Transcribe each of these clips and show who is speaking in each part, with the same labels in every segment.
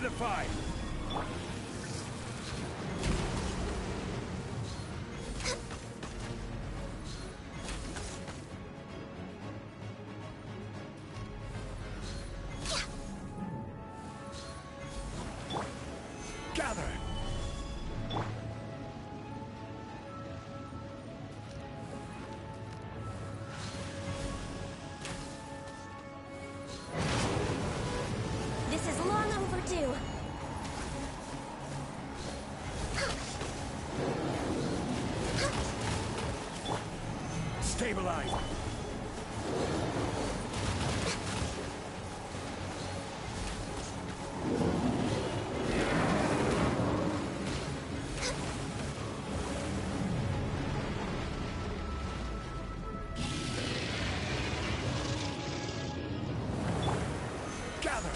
Speaker 1: Solidify! Gather!
Speaker 2: This is long overdue.
Speaker 1: Stabilize! Gather!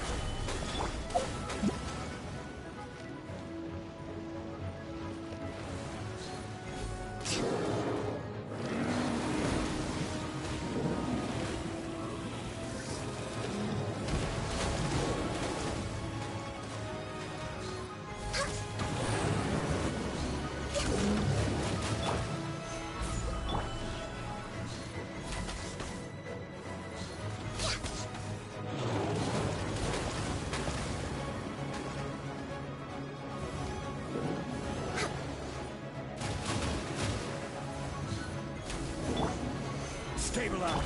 Speaker 1: Stabilize!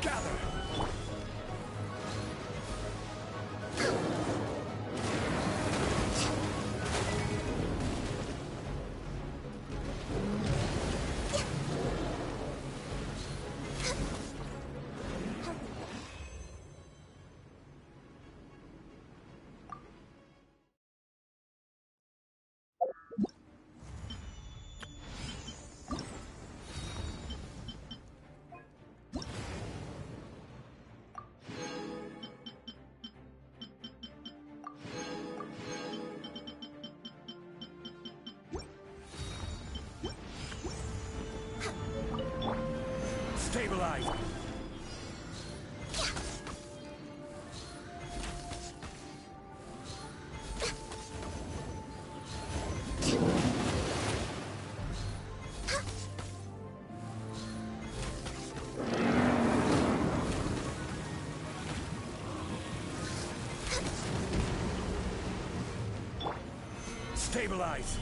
Speaker 1: Gather! Stabilize! Stabilize!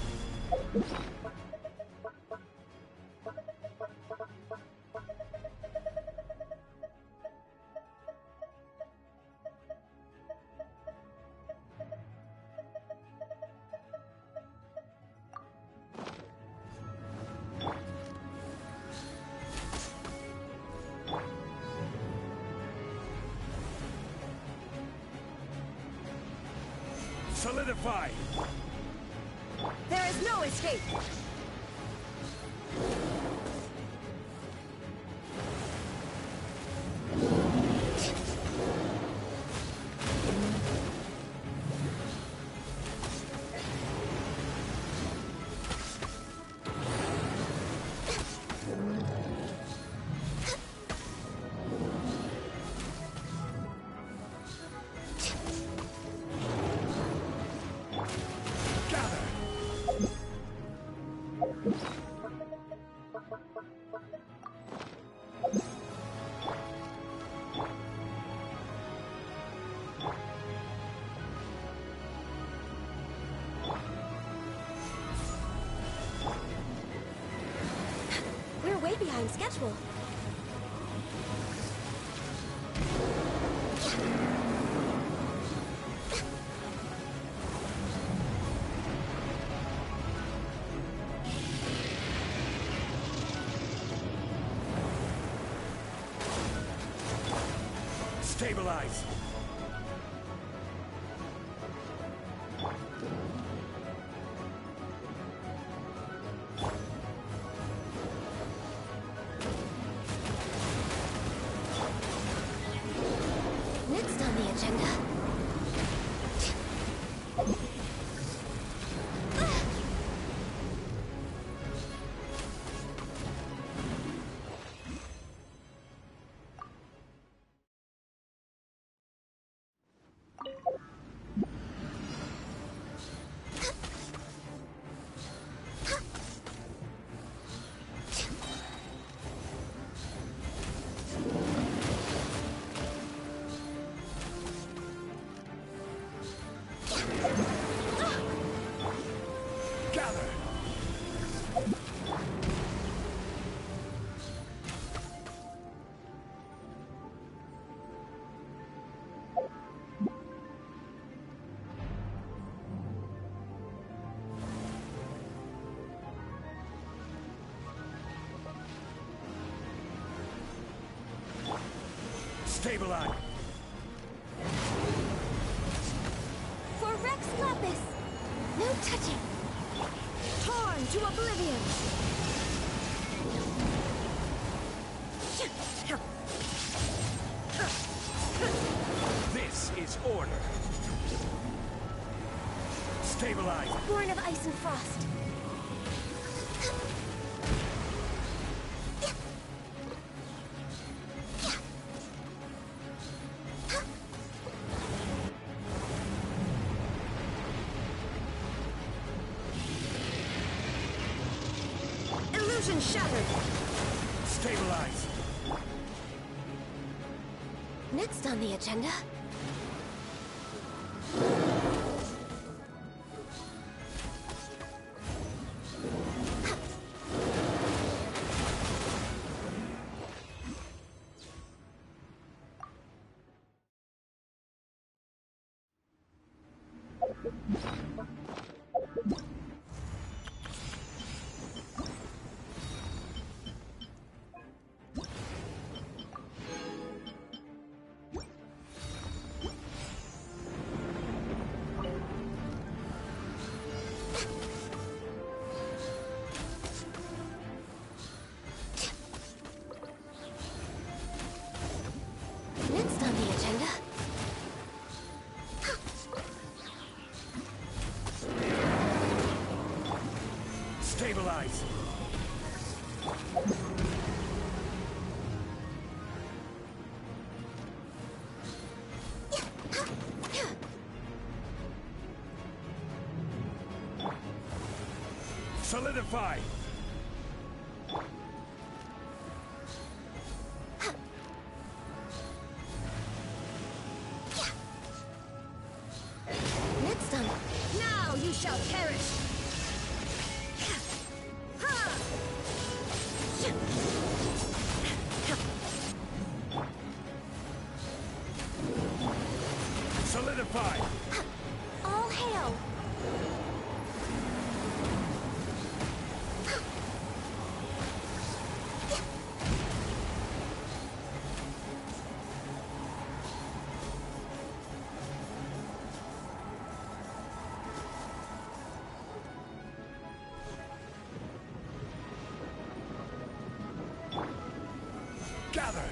Speaker 1: Solidify!
Speaker 2: There is no escape! We're way behind schedule.
Speaker 1: Stabilize!
Speaker 2: Next on the agenda.
Speaker 1: Stabilize.
Speaker 2: For Rex Lapis! No touching! Torn to oblivion!
Speaker 1: This is order. Stabilize.
Speaker 2: Born of ice and frost. Illusion shattered.
Speaker 1: Stabilize.
Speaker 2: Next on the agenda. Next on the agenda.
Speaker 1: Stabilize. Solidify.
Speaker 2: Next on. Now you shall perish!
Speaker 1: Solidify.
Speaker 2: All hail!
Speaker 1: Gather.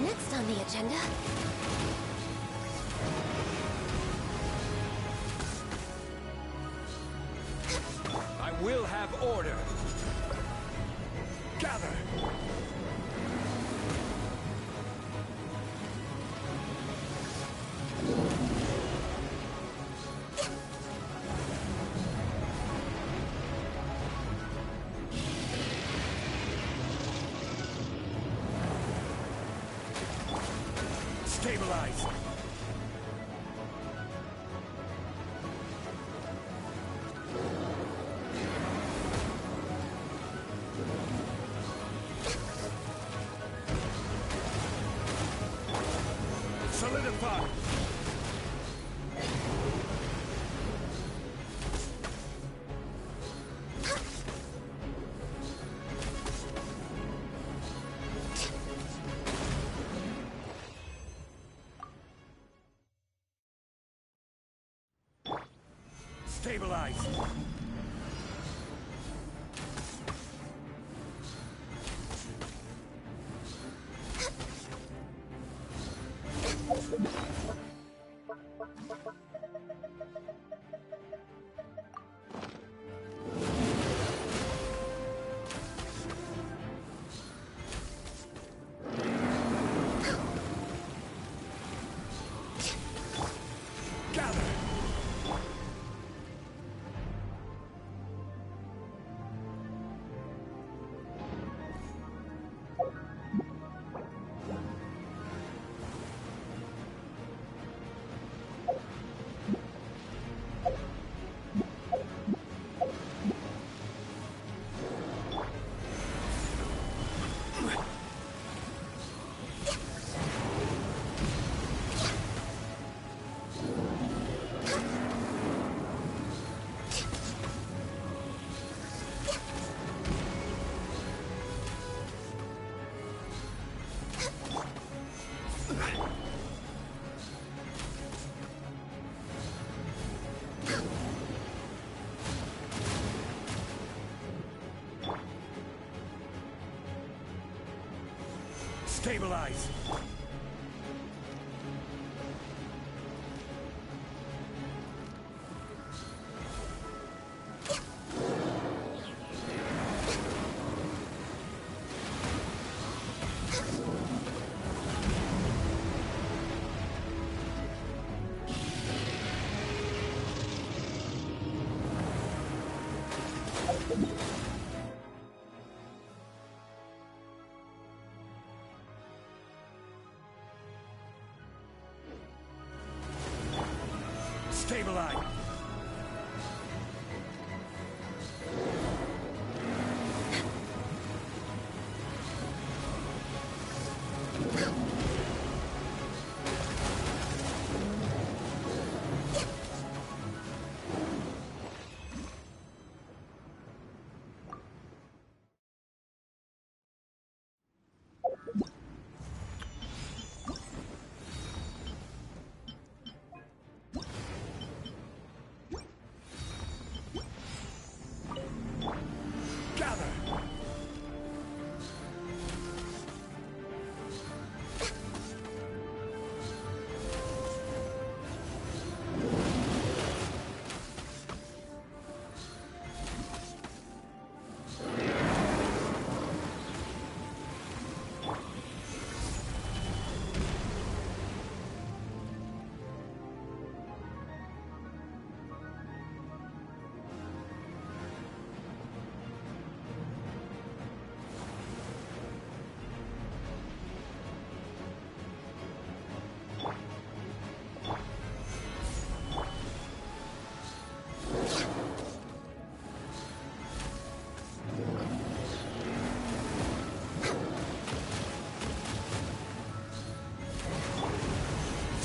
Speaker 2: Next on the agenda.
Speaker 1: I will have order. Gather. Stabilize. Solidify. Stabilize. Gather. Stabilize! Stabilize!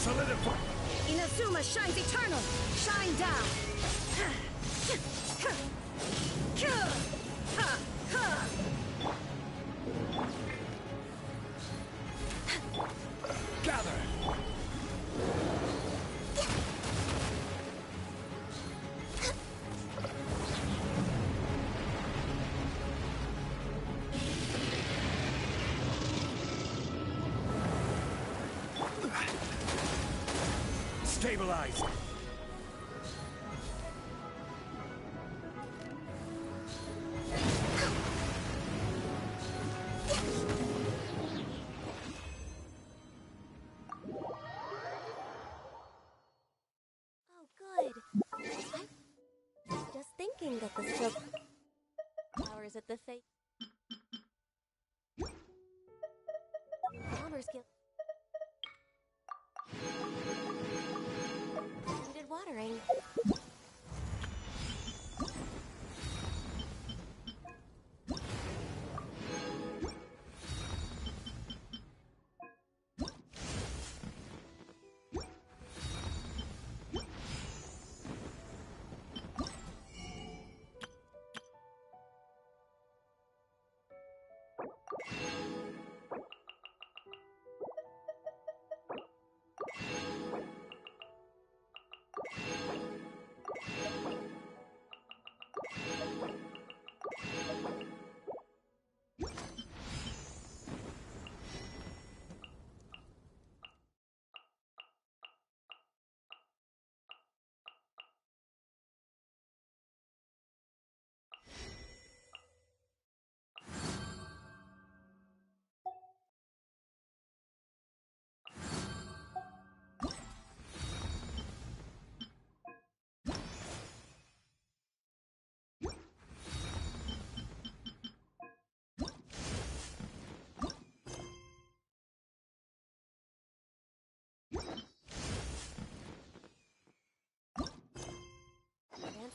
Speaker 1: Solidify!
Speaker 2: Inazuma shines eternal! Shine down!
Speaker 1: Gather! Stabilize!
Speaker 2: Oh, good. I'm just thinking that the silk flowers at the fate. Bomber's guild. Needed watering.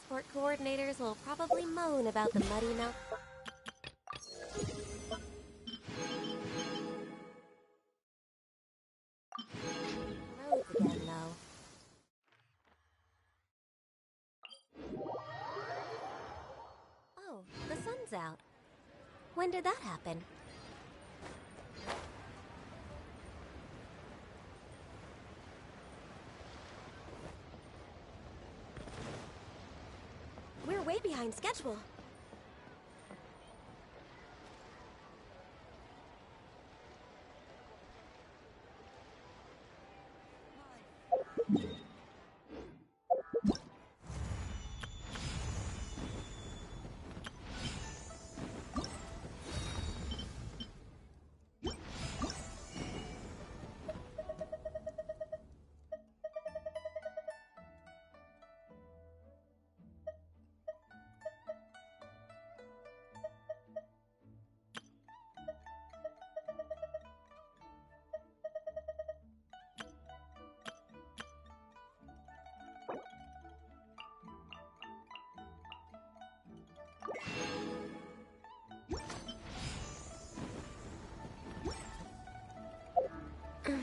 Speaker 2: Transport coordinators will probably moan about the muddy mouth. Roads again, though. Oh, the sun's out. When did that happen? We're way behind schedule.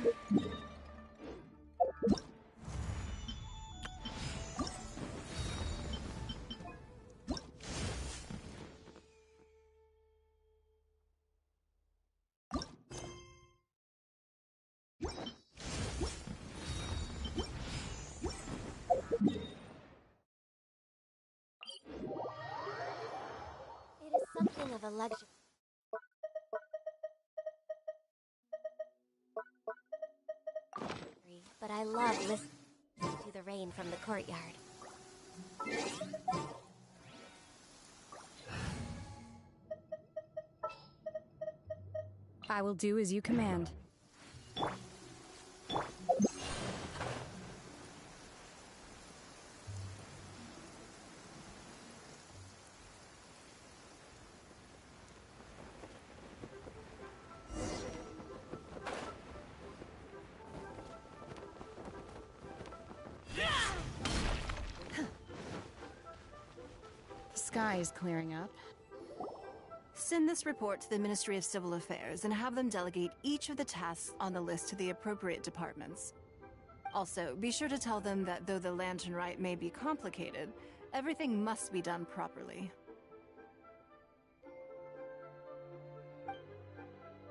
Speaker 2: It is something of a luxury, but I love listening to the rain from the courtyard.
Speaker 3: I will do as you command. The sky is clearing up.
Speaker 4: Send this report to the Ministry of Civil Affairs and have them delegate each of the tasks on the list to the appropriate departments. Also, be sure to tell them that though the Lantern Rite may be complicated, everything must be done properly.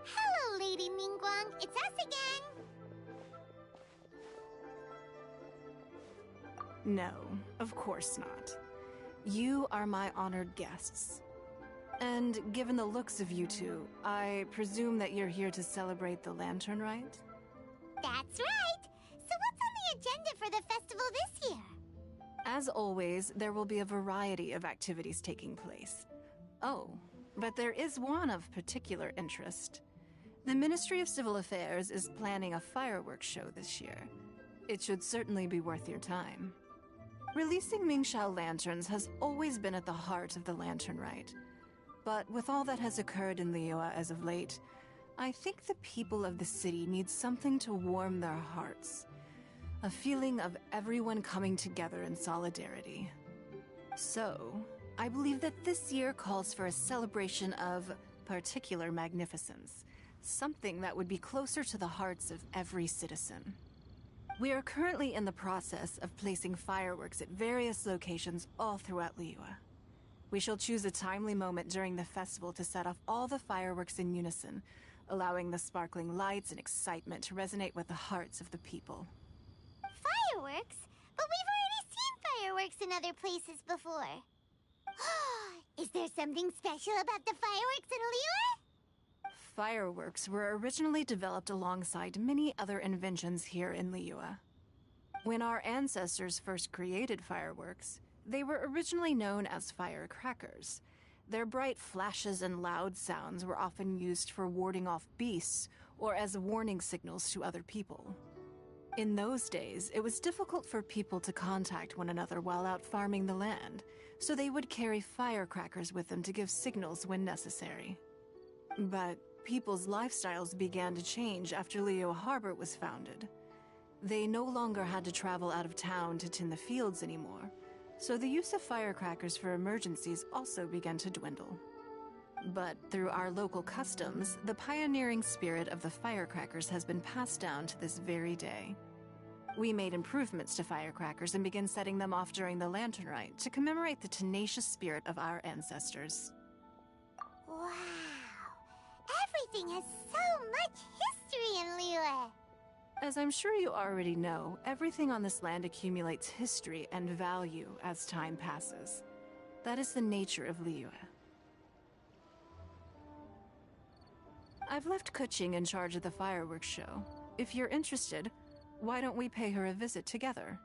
Speaker 5: Hello, Lady Ningguang. It's us again.
Speaker 4: No, of course not. You are my honored guests. And given the looks of you two, I presume that you're here to celebrate the Lantern Rite?
Speaker 5: That's right. So what's on the agenda for the festival this year?
Speaker 4: As always, there will be a variety of activities taking place. Oh, but there is one of particular interest. The Ministry of Civil Affairs is planning a fireworks show this year. It should certainly be worth your time. Releasing Mingxiao lanterns has always been at the heart of the Lantern Rite. But with all that has occurred in Liyue as of late, I think the people of the city need something to warm their hearts. A feeling of everyone coming together in solidarity. So, I believe that this year calls for a celebration of particular magnificence. Something that would be closer to the hearts of every citizen. We are currently in the process of placing fireworks at various locations all throughout Liyue. We shall choose a timely moment during the festival to set off all the fireworks in unison, allowing the sparkling lights and excitement to resonate with the hearts of the people.
Speaker 5: Fireworks? But we've already seen fireworks in other places before. Is there something special about the fireworks in Liyue?
Speaker 4: Fireworks were originally developed alongside many other inventions here in Liyue. When our ancestors first created fireworks, they were originally known as firecrackers. Their bright flashes and loud sounds were often used for warding off beasts or as warning signals to other people. In those days, it was difficult for people to contact one another while out farming the land, so they would carry firecrackers with them to give signals when necessary. But people's lifestyles began to change after Liyue Harbor was founded. They no longer had to travel out of town to tend the fields anymore, so the use of firecrackers for emergencies also began to dwindle. But through our local customs, the pioneering spirit of the firecrackers has been passed down to this very day. We made improvements to firecrackers and began setting them off during the Lantern Rite to commemorate the tenacious spirit of our ancestors.
Speaker 5: Wow. Everything has so much history in Liyue.
Speaker 4: As I'm sure you already know, everything on this land accumulates history and value as time passes. That is the nature of Liyue. I've left Kuching in charge of the fireworks show. If you're interested, why don't we pay her a visit together?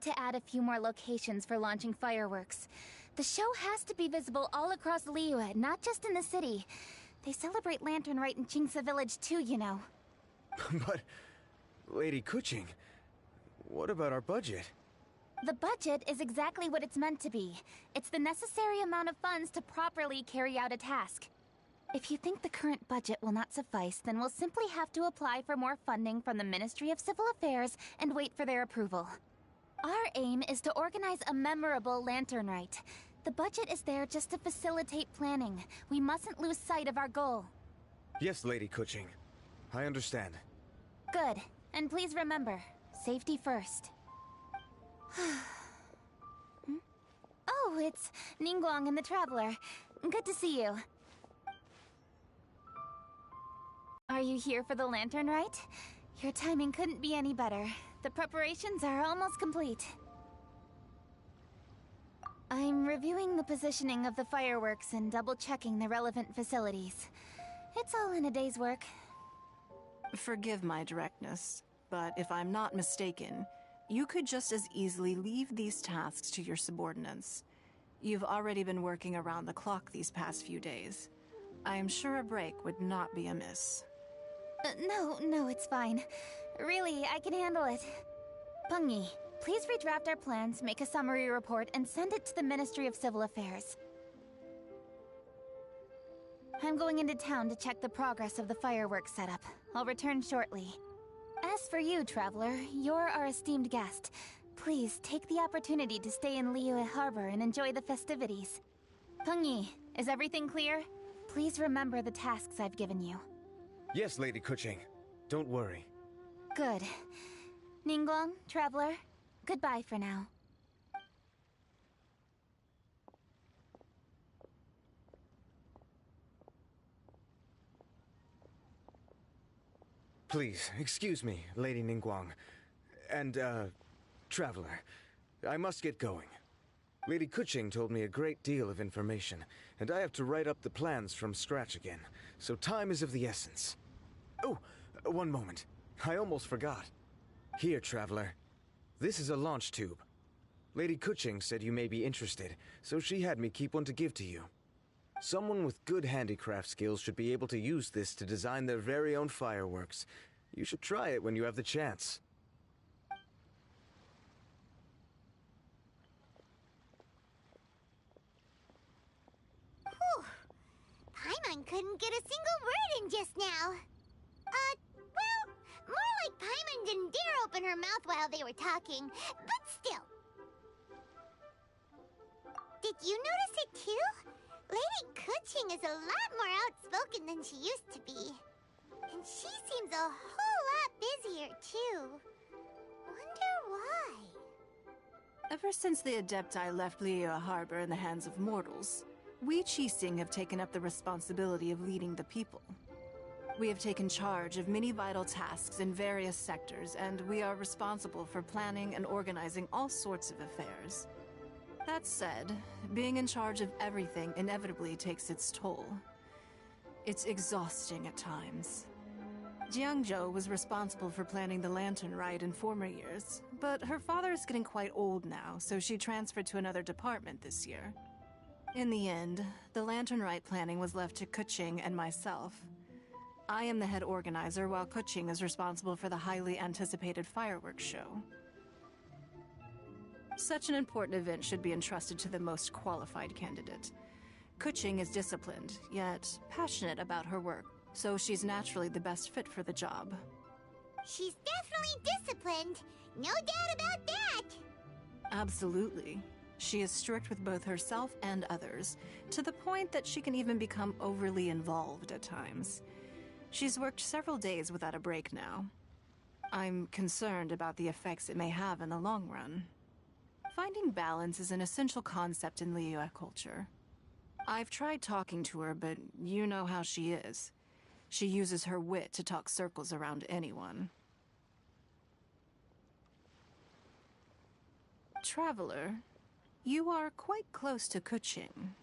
Speaker 6: need to add a few more locations for launching fireworks. The show has to be visible all across Liyue, not just in the city. They celebrate Lantern Rite in Jingsa Village too, you know.
Speaker 7: But, Lady Kuching, what about our budget?
Speaker 6: The budget is exactly what it's meant to be. It's the necessary amount of funds to properly carry out a task. If you think the current budget will not suffice, then we'll simply have to apply for more funding from the Ministry of Civil Affairs and wait for their approval. Our aim is to organize a memorable Lantern Rite. The budget is there just to facilitate planning. We mustn't lose sight of our goal.
Speaker 7: Yes, Lady Kuching. I understand.
Speaker 6: Good. And please remember, safety first. Oh, it's Ningguang and the Traveler. Good to see you. Are you here for the Lantern Rite? Your timing couldn't be any better. The preparations are almost complete. I'm reviewing the positioning of the fireworks and double-checking the relevant facilities. It's all in a day's work.
Speaker 4: Forgive my directness, but if I'm not mistaken, you could just as easily leave these tasks to your subordinates. You've already been working around the clock these past few days. I am sure a break would not be amiss.
Speaker 6: No, it's fine. Really, I can handle it. Pengyi, please redraft our plans, make a summary report, and send it to the Ministry of Civil Affairs. I'm going into town to check the progress of the fireworks setup. I'll return shortly. As for you, Traveler, you're our esteemed guest. Please take the opportunity to stay in Liyue Harbor and enjoy the festivities. Pengyi, is everything clear? Please remember the tasks I've given you.
Speaker 7: Yes, Lady Kuching. Don't worry.
Speaker 6: Good. Ningguang, Traveler, goodbye for now.
Speaker 7: Please, excuse me, Lady Ningguang. And, Traveler. I must get going. Lady Kuching told me a great deal of information, and I have to write up the plans from scratch again, so time is of the essence. Oh, one moment. I almost forgot. Here, Traveler. This is a launch tube. Lady Kuching said you may be interested, so she had me keep one to give to you. Someone with good handicraft skills should be able to use this to design their very own fireworks. You should try it when you have the chance.
Speaker 5: Whew. Paimon couldn't get a single word in just now. Well, more like Paimon didn't dare open her mouth while they were talking, but still. Did you notice it too? Lady Kuching is a lot more outspoken than she used to be. And she seems a whole lot busier, too. Wonder why?
Speaker 4: Ever since the Adepti left Liyue Harbor in the hands of mortals, we Qixing have taken up the responsibility of leading the people. We have taken charge of many vital tasks in various sectors, and we are responsible for planning and organizing all sorts of affairs. That said, being in charge of everything inevitably takes its toll. It's exhausting at times. Jiangzhou was responsible for planning the Lantern Rite in former years, but her father is getting quite old now, so she transferred to another department this year. In the end, the Lantern Rite planning was left to Kuching and myself. I am the head organizer, while Kuching is responsible for the highly anticipated fireworks show. Such an important event should be entrusted to the most qualified candidate. Kuching is disciplined, yet passionate about her work, so she's naturally the best fit for the job.
Speaker 5: She's definitely disciplined. No doubt about that.
Speaker 4: Absolutely. She is strict with both herself and others, to the point that she can even become overly involved at times. She's worked several days without a break now. I'm concerned about the effects it may have in the long run. Finding balance is an essential concept in Liyue culture. I've tried talking to her, but you know how she is. She uses her wit to talk circles around anyone. Traveler, you are quite close to Kuching.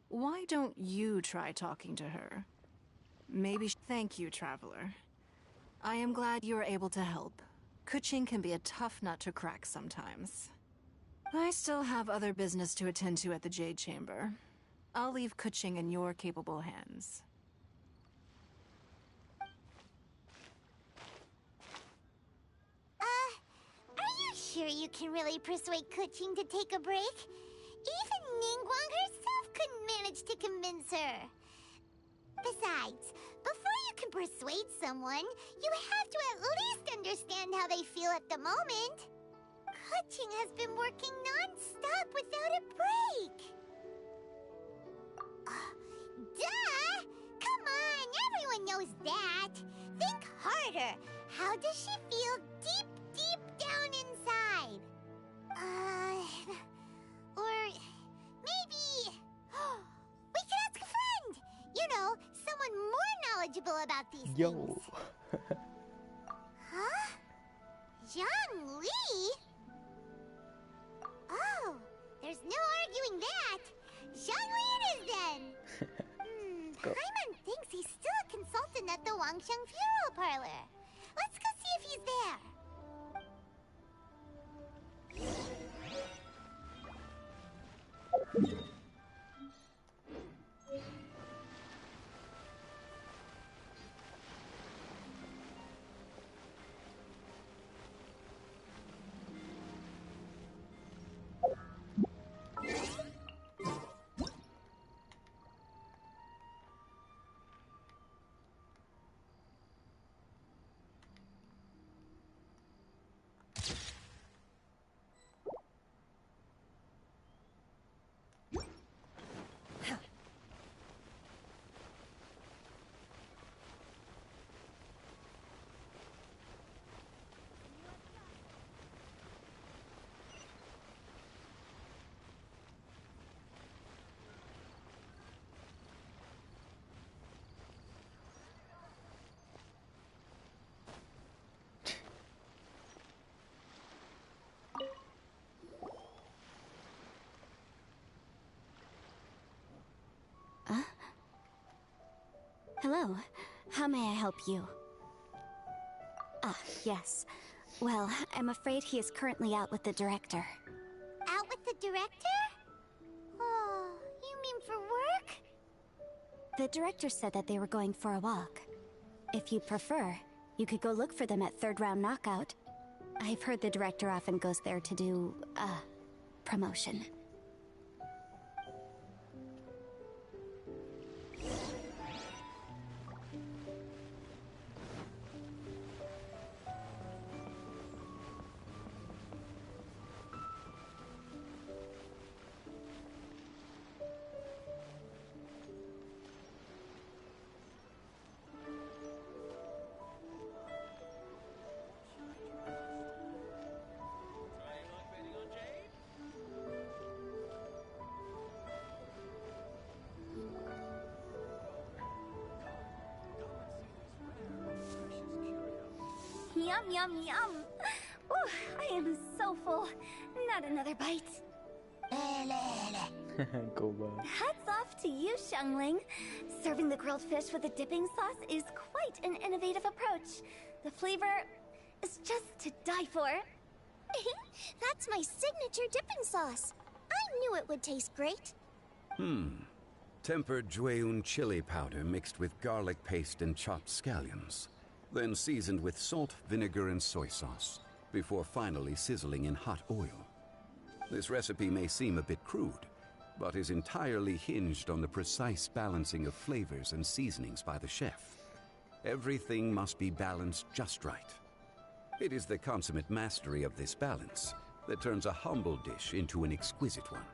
Speaker 4: Why don't you try talking to her? Maybe. Thank you, Traveler. I am glad you are able to help. Kuching can be a tough nut to crack sometimes. I still have other business to attend to at the Jade Chamber. I'll leave Kuching in your capable hands.
Speaker 5: Are you sure you can really persuade Kuching to take a break? Even Ningguang herself couldn't manage to convince her. Besides, before you can persuade someone, you have to at least understand how they feel at the moment. Kuching has been working non-stop without a break. Duh! Come on, everyone knows that. Think harder. How does she feel deep down inside? Or maybe we could ask a friend. You know, someone more knowledgeable about these things. Huh? Zhang Li? Oh, there's no arguing that. Zhang Li it is then. Paimon thinks he's still a consultant at the Wangsheng Funeral Parlor. Let's go see if he's there.
Speaker 2: Hello. How may I help you? Ah, yes. Well, I'm afraid he is currently out with the director.
Speaker 5: Out with the director? Oh, you mean for work?
Speaker 2: The director said that they were going for a walk. If you prefer, you could go look for them at third round knockout. I've heard the director often goes there to do, promotion.
Speaker 6: Yum, yum, yum. Ooh, I am so full. Not another bite. Hats off to you, Xiangling. Serving the grilled fish with a dipping sauce is quite an innovative approach. The flavor is just to die for.
Speaker 5: That's my signature dipping sauce. I knew it would taste great.
Speaker 8: Tempered Jueyun chili powder mixed with garlic paste and chopped scallions. Then seasoned with salt, vinegar, and soy sauce, before finally sizzling in hot oil. This recipe may seem a bit crude, but is entirely hinged on the precise balancing of flavors and seasonings by the chef. Everything must be balanced just right. It is the consummate mastery of this balance that turns a humble dish into an exquisite one.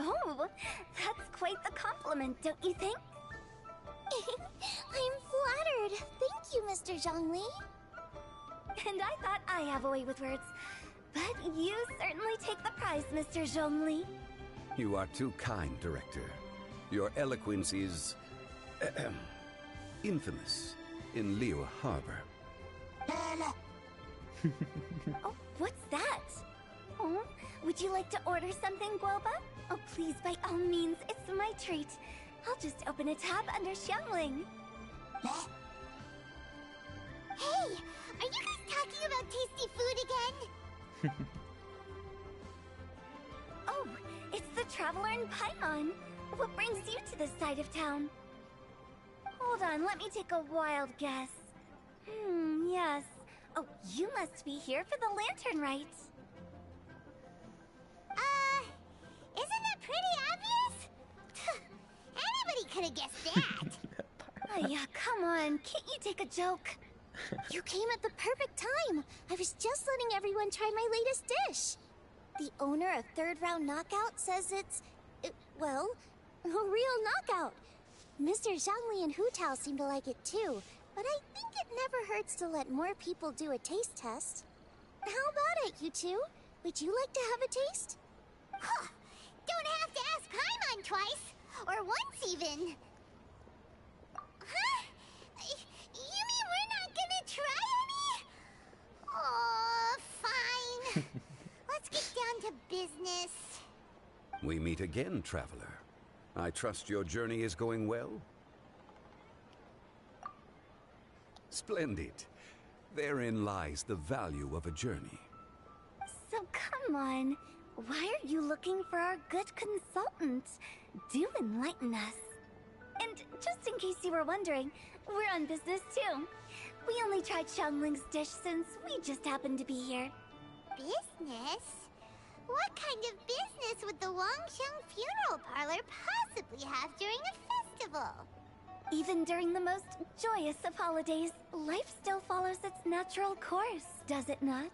Speaker 6: Oh, that's quite the compliment, don't you think?
Speaker 5: I'm flattered. Thank you, Mr. Zhongli.
Speaker 6: And I thought I have a way with words. But you certainly take the prize, Mr. Zhongli.
Speaker 8: You are too kind, Director. Your eloquence is infamous in Liu Harbor.
Speaker 6: Oh, what's that? Oh, would you like to order something, Guoba? Oh, please, by all means, it's my treat. I'll just open a tab under Xiangling.
Speaker 5: Hey, are you guys talking about tasty food again?
Speaker 2: Oh, it's the Traveler in Paimon. What brings you to this side of town? Hold on, let me take a wild guess. Yes. Oh, you must be here for the lantern rite.
Speaker 5: Isn't that pretty obvious? Anybody could have guessed that.
Speaker 2: Oh, yeah, come on. Can't you take a joke?
Speaker 5: You came at the perfect time. I was just letting everyone try my latest dish. The owner of Third Round Knockout says well, a real knockout. Mr. Zhangli and Hu Tao seem to like it too, but I think it never hurts to let more people do a taste test. How about it, you two? Would you like to have a taste? Huh. Don't have to ask Paimon twice, or once even. Huh? You mean we're not gonna try any? Oh, fine. Let's get down to business.
Speaker 8: We meet again, traveler. I trust your journey is going well? Splendid. Therein lies the value of a journey.
Speaker 2: So come on. Why are you looking for our good consultant? Do enlighten us. And just in case you were wondering, we're on business too. We only tried Xiangling's dish since we just happened to be here.
Speaker 5: Business? What kind of business would the Wangsheng funeral parlor possibly have during a festival?
Speaker 2: Even during the most joyous of holidays, life still follows its natural course, does it not?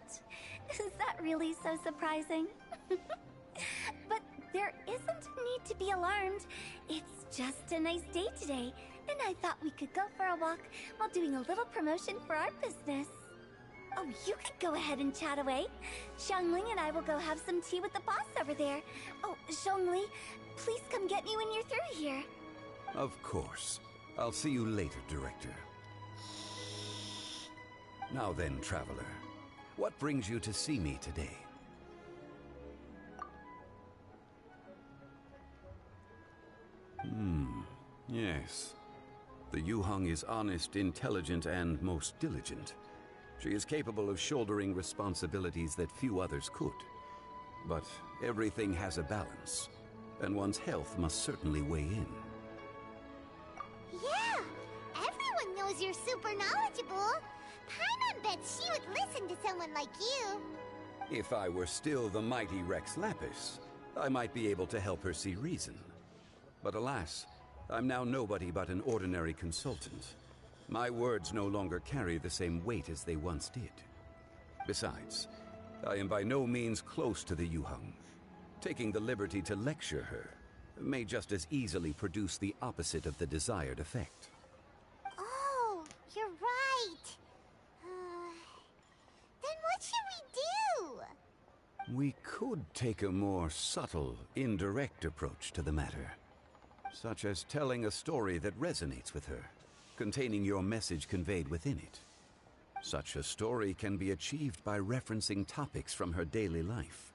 Speaker 2: Is that really so surprising? But there isn't a need to be alarmed. It's just a nice day today, and I thought we could go for a walk while doing a little promotion for our business. Oh, you could go ahead and chat away. Xiangling and I will go have some tea with the boss over there. Oh, Zhongli, please come get me when you're through here.
Speaker 8: Of course. I'll see you later, Director. Now then, traveler. What brings you to see me today? Yes. The Yuheng is honest, intelligent, and most diligent. She is capable of shouldering responsibilities that few others could. But everything has a balance, and one's health must certainly weigh in.
Speaker 5: Yeah! Everyone knows you're super knowledgeable. Paimon bets she would listen to someone like you.
Speaker 8: If I were still the mighty Rex Lapis, I might be able to help her see reason. But alas, I'm now nobody but an ordinary consultant. My words no longer carry the same weight as they once did. Besides, I am by no means close to the Yuheng. Taking the liberty to lecture her may just as easily produce the opposite of the desired effect.
Speaker 5: Oh, you're right. Then what should we do?
Speaker 8: We could take a more subtle, indirect approach to the matter, such as telling a story that resonates with her, containing your message conveyed within it. Such a story can be achieved by referencing topics from her daily life.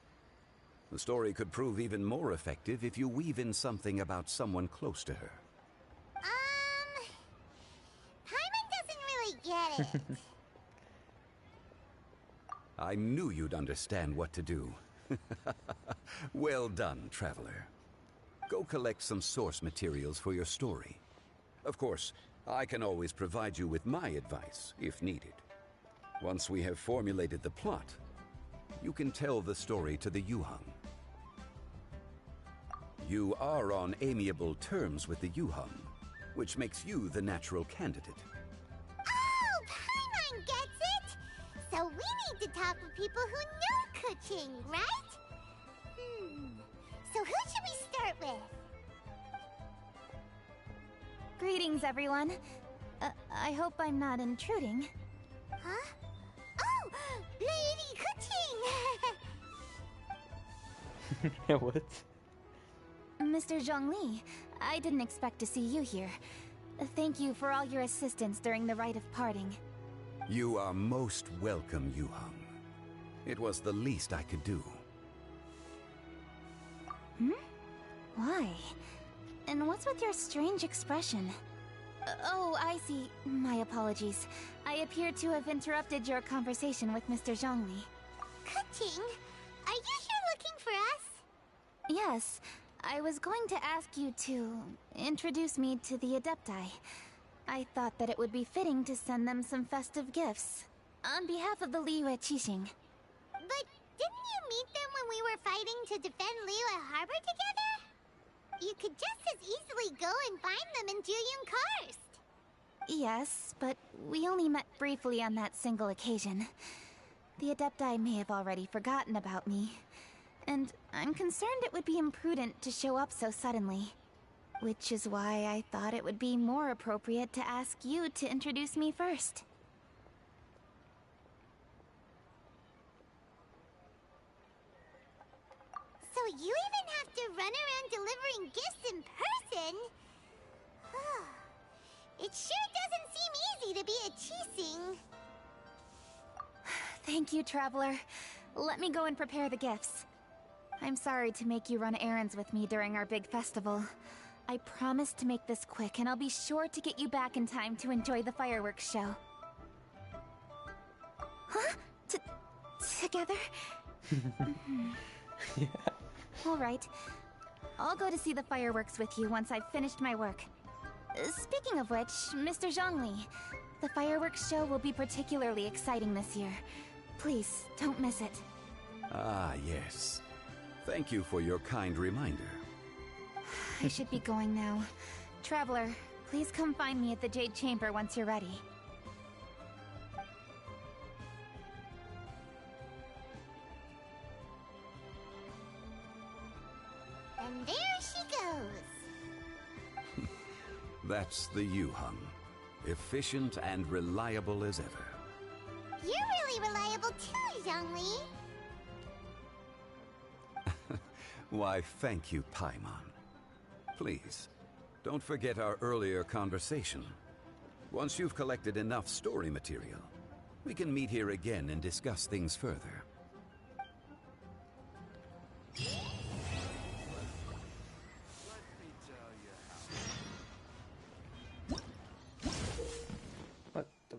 Speaker 8: The story could prove even more effective if you weave in something about someone close to her.
Speaker 5: Paimon doesn't really get it.
Speaker 8: I knew you'd understand what to do. Well done, traveler. Go collect some source materials for your story. Of course, I can always provide you with my advice, if needed. Once we have formulated the plot, you can tell the story to the Yuheng. You are on amiable terms with the Yuheng, which makes you the natural candidate.
Speaker 5: Oh, Paimon gets it! So we need to talk with people who know Kuching, right? So who should we start with?
Speaker 6: Greetings, everyone. I hope I'm not intruding.
Speaker 5: Huh? Oh! Lady Kuching!
Speaker 9: What?
Speaker 6: Mr. Zhongli, I didn't expect to see you here. Thank you for all your assistance during the rite of parting.
Speaker 8: You are most welcome, Yuheng. It was the least I could do.
Speaker 6: Why? And what's with your strange expression? Oh, I see. My apologies. I appear to have interrupted your conversation with Mr. Zhongli.
Speaker 5: Kuching, are you here looking for us?
Speaker 6: Yes, I was going to ask you to introduce me to the Adepti. I thought that it would be fitting to send them some festive gifts. On behalf of the Liyue Qixing.
Speaker 5: But didn't you meet them when we were fighting to defend Liyue Harbor together? You could just as easily go and find them in Juyun Karst.
Speaker 6: Yes, but we only met briefly on that single occasion. The Adepti may have already forgotten about me. And I'm concerned it would be imprudent to show up so suddenly. Which is why I thought it would be more appropriate to ask you to introduce me first.
Speaker 5: So you even have to run around delivering gifts in person? It sure doesn't seem easy to be a Qixing.
Speaker 6: Thank you, Traveler. Let me go and prepare the gifts. I'm sorry to make you run errands with me during our big festival. I promise to make this quick, and I'll be sure to get you back in time to enjoy the fireworks show. Huh? Together?
Speaker 9: Yeah.
Speaker 6: All right. I'll go to see the fireworks with you once I've finished my work. Speaking of which, Mr. Zhongli, the fireworks show will be particularly exciting this year. Please, don't miss it.
Speaker 8: Ah, yes. Thank you for your kind reminder.
Speaker 6: I should be going now. Traveler, please come find me at the Jade Chamber once you're ready.
Speaker 5: And there she goes.
Speaker 8: That's the Yuheng. Efficient and reliable as ever.
Speaker 5: You're really reliable too, Zhongli.
Speaker 8: Why, thank you, Paimon. Please, don't forget our earlier conversation. Once you've collected enough story material, we can meet here again and discuss things further.
Speaker 9: What the...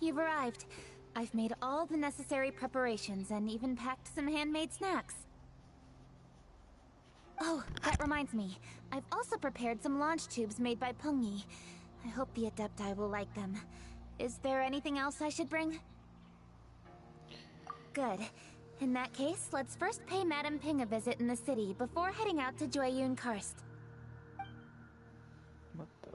Speaker 6: You've arrived. I've made all the necessary preparations and even packed some handmade snacks. Oh, that reminds me. I've also prepared some launch tubes made by Pengyi. I hope the Adepti will like them. Is there anything else I should bring? Good. In that case, let's first pay Madame Ping a visit in the city before heading out to Jueyun Karst.
Speaker 9: What the?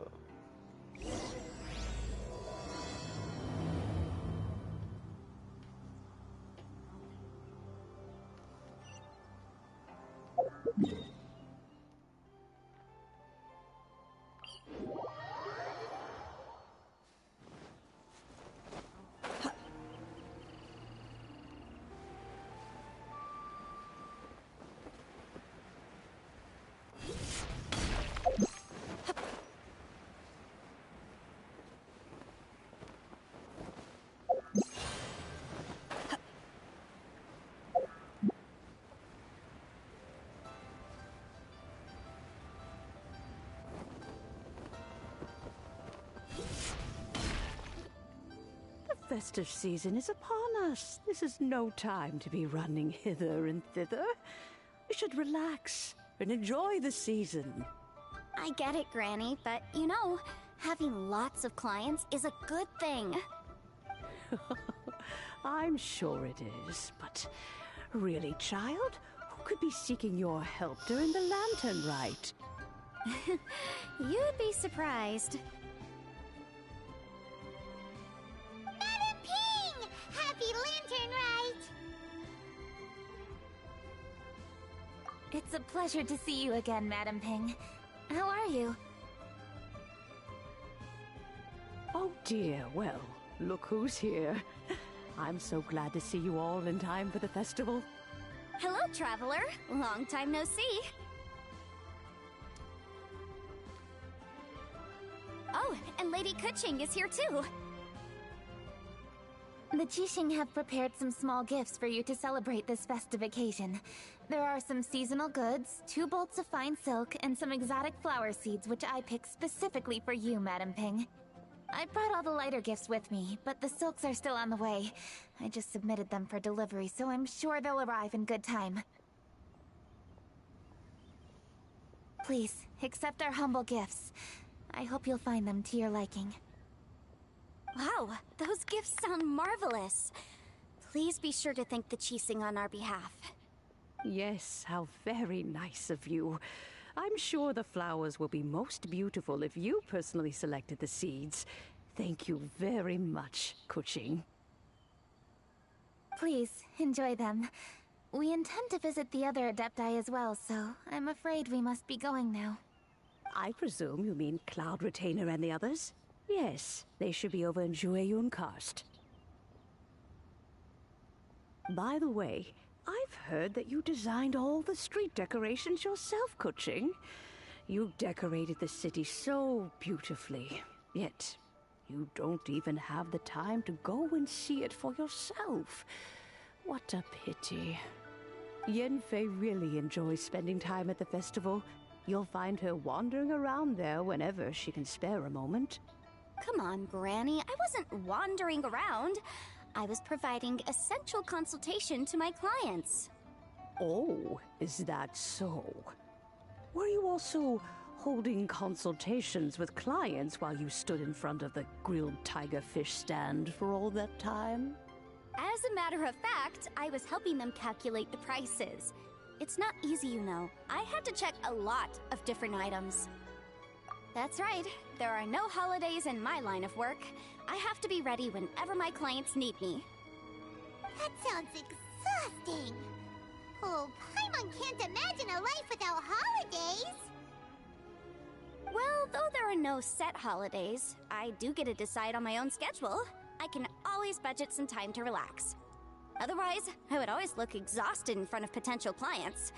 Speaker 9: festive season is upon us. This is no time to be running hither and thither. We should relax and enjoy the season.
Speaker 2: I get it, Granny, but you know, having lots of clients is a good thing.
Speaker 9: I'm sure it is, but really, child, who could be seeking your help during the lantern rite?
Speaker 2: You'd be surprised.
Speaker 5: Madam Ping! Happy Lantern Rite!
Speaker 6: It's a pleasure to see you again, Madam Ping. How are you?
Speaker 9: Oh dear, well, look who's here. I'm so glad to see you all in time for the festival.
Speaker 2: Hello, traveler. Long time no see. Oh, and Lady Kuching is here too.
Speaker 6: The Jixing have prepared some small gifts for you to celebrate this festive occasion. There are some seasonal goods, 2 bolts of fine silk, and some exotic flower seeds which I picked specifically for you, Madam Ping. I brought all the lighter gifts with me, but the silks are still on the way. I just submitted them for delivery, so I'm sure they'll arrive in good time. Please, accept our humble gifts. I hope you'll find them to your liking.
Speaker 2: Wow, those gifts sound marvelous. Please be sure to thank the Jixing on our behalf.
Speaker 9: Yes, how very nice of you. I'm sure the flowers will be most beautiful if you personally selected the seeds. Thank you very much, Kuching.
Speaker 6: Please, enjoy them. We intend to visit the other Adepti as well, so I'm afraid we must be going now.
Speaker 9: I presume you mean Cloud Retainer and the others? Yes, they should be over in Jueyun Karst. By the way, I've heard that you designed all the street decorations yourself, Kuching. You decorated the city so beautifully, yet you don't even have the time to go and see it for yourself. What a pity. Yanfei really enjoys spending time at the festival. You'll find her wandering around there whenever she can spare a moment.
Speaker 2: Come on, Granny. I wasn't wandering around. I was providing essential consultation to my clients.
Speaker 9: Oh, is that so? Were you also holding consultations with clients while you stood in front of the grilled tiger fish stand for all that time?
Speaker 2: As a matter of fact, I was helping them calculate the prices. It's not easy, you know. I had to check a lot of different items. That's right. There are no holidays in my line of work. I have to be ready whenever my clients need me.
Speaker 5: That sounds exhausting. Oh, Paimon can't imagine a life without holidays.
Speaker 2: Well, though there are no set holidays, I do get to decide on my own schedule. I can always budget some time to relax. Otherwise, I would always look exhausted in front of potential clients.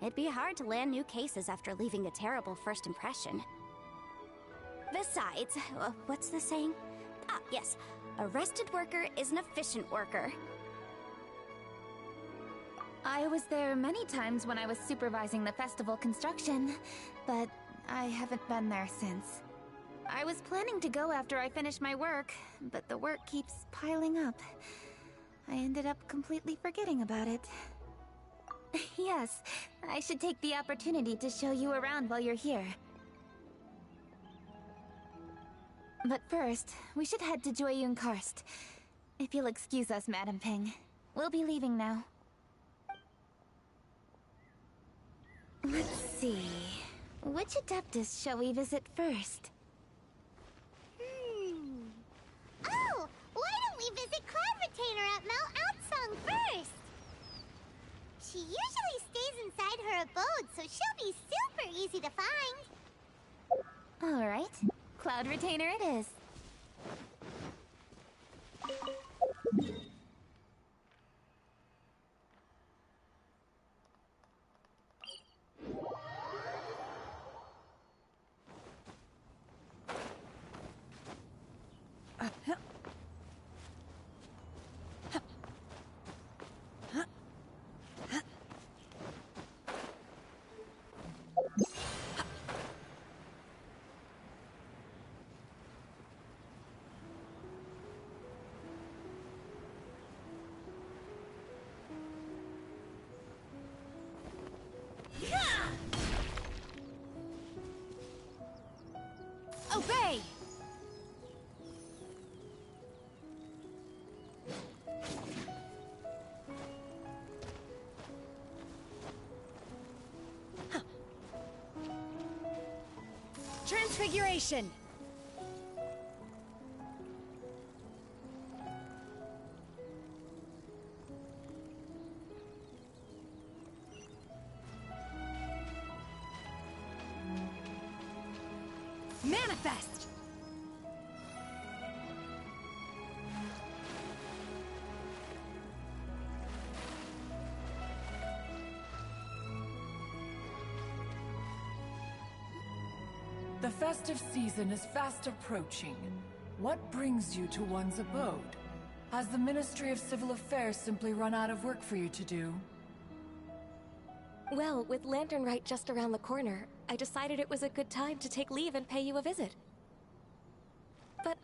Speaker 2: It'd be hard to land new cases after leaving a terrible first impression. Besides, what's the saying? Ah, yes. A rested worker is an efficient worker.
Speaker 6: I was there many times when I was supervising the festival construction, but I haven't been there since. I was planning to go after I finish my work, but the work keeps piling up. I ended up completely forgetting about it. Yes, I should take the opportunity to show you around while you're here. But first, we should head to Jueyun Karst. If you'll excuse us, Madam Ping. We'll be leaving now. Let's see... which Adeptus shall we visit first?
Speaker 5: Oh, why don't we visit Cloud Retainer at Mount Outsong first? She usually stays inside her abode, so she'll be super easy to find.
Speaker 6: Alright, Cloud Retainer it is.
Speaker 10: Transfiguration! Manifest!
Speaker 11: The festive season is fast approaching. What brings you to one's abode? Has the Ministry of Civil Affairs simply run out of work for you to do?
Speaker 12: Well, with Lantern Rite just around the corner, I decided it was a good time to take leave and pay you a visit. But,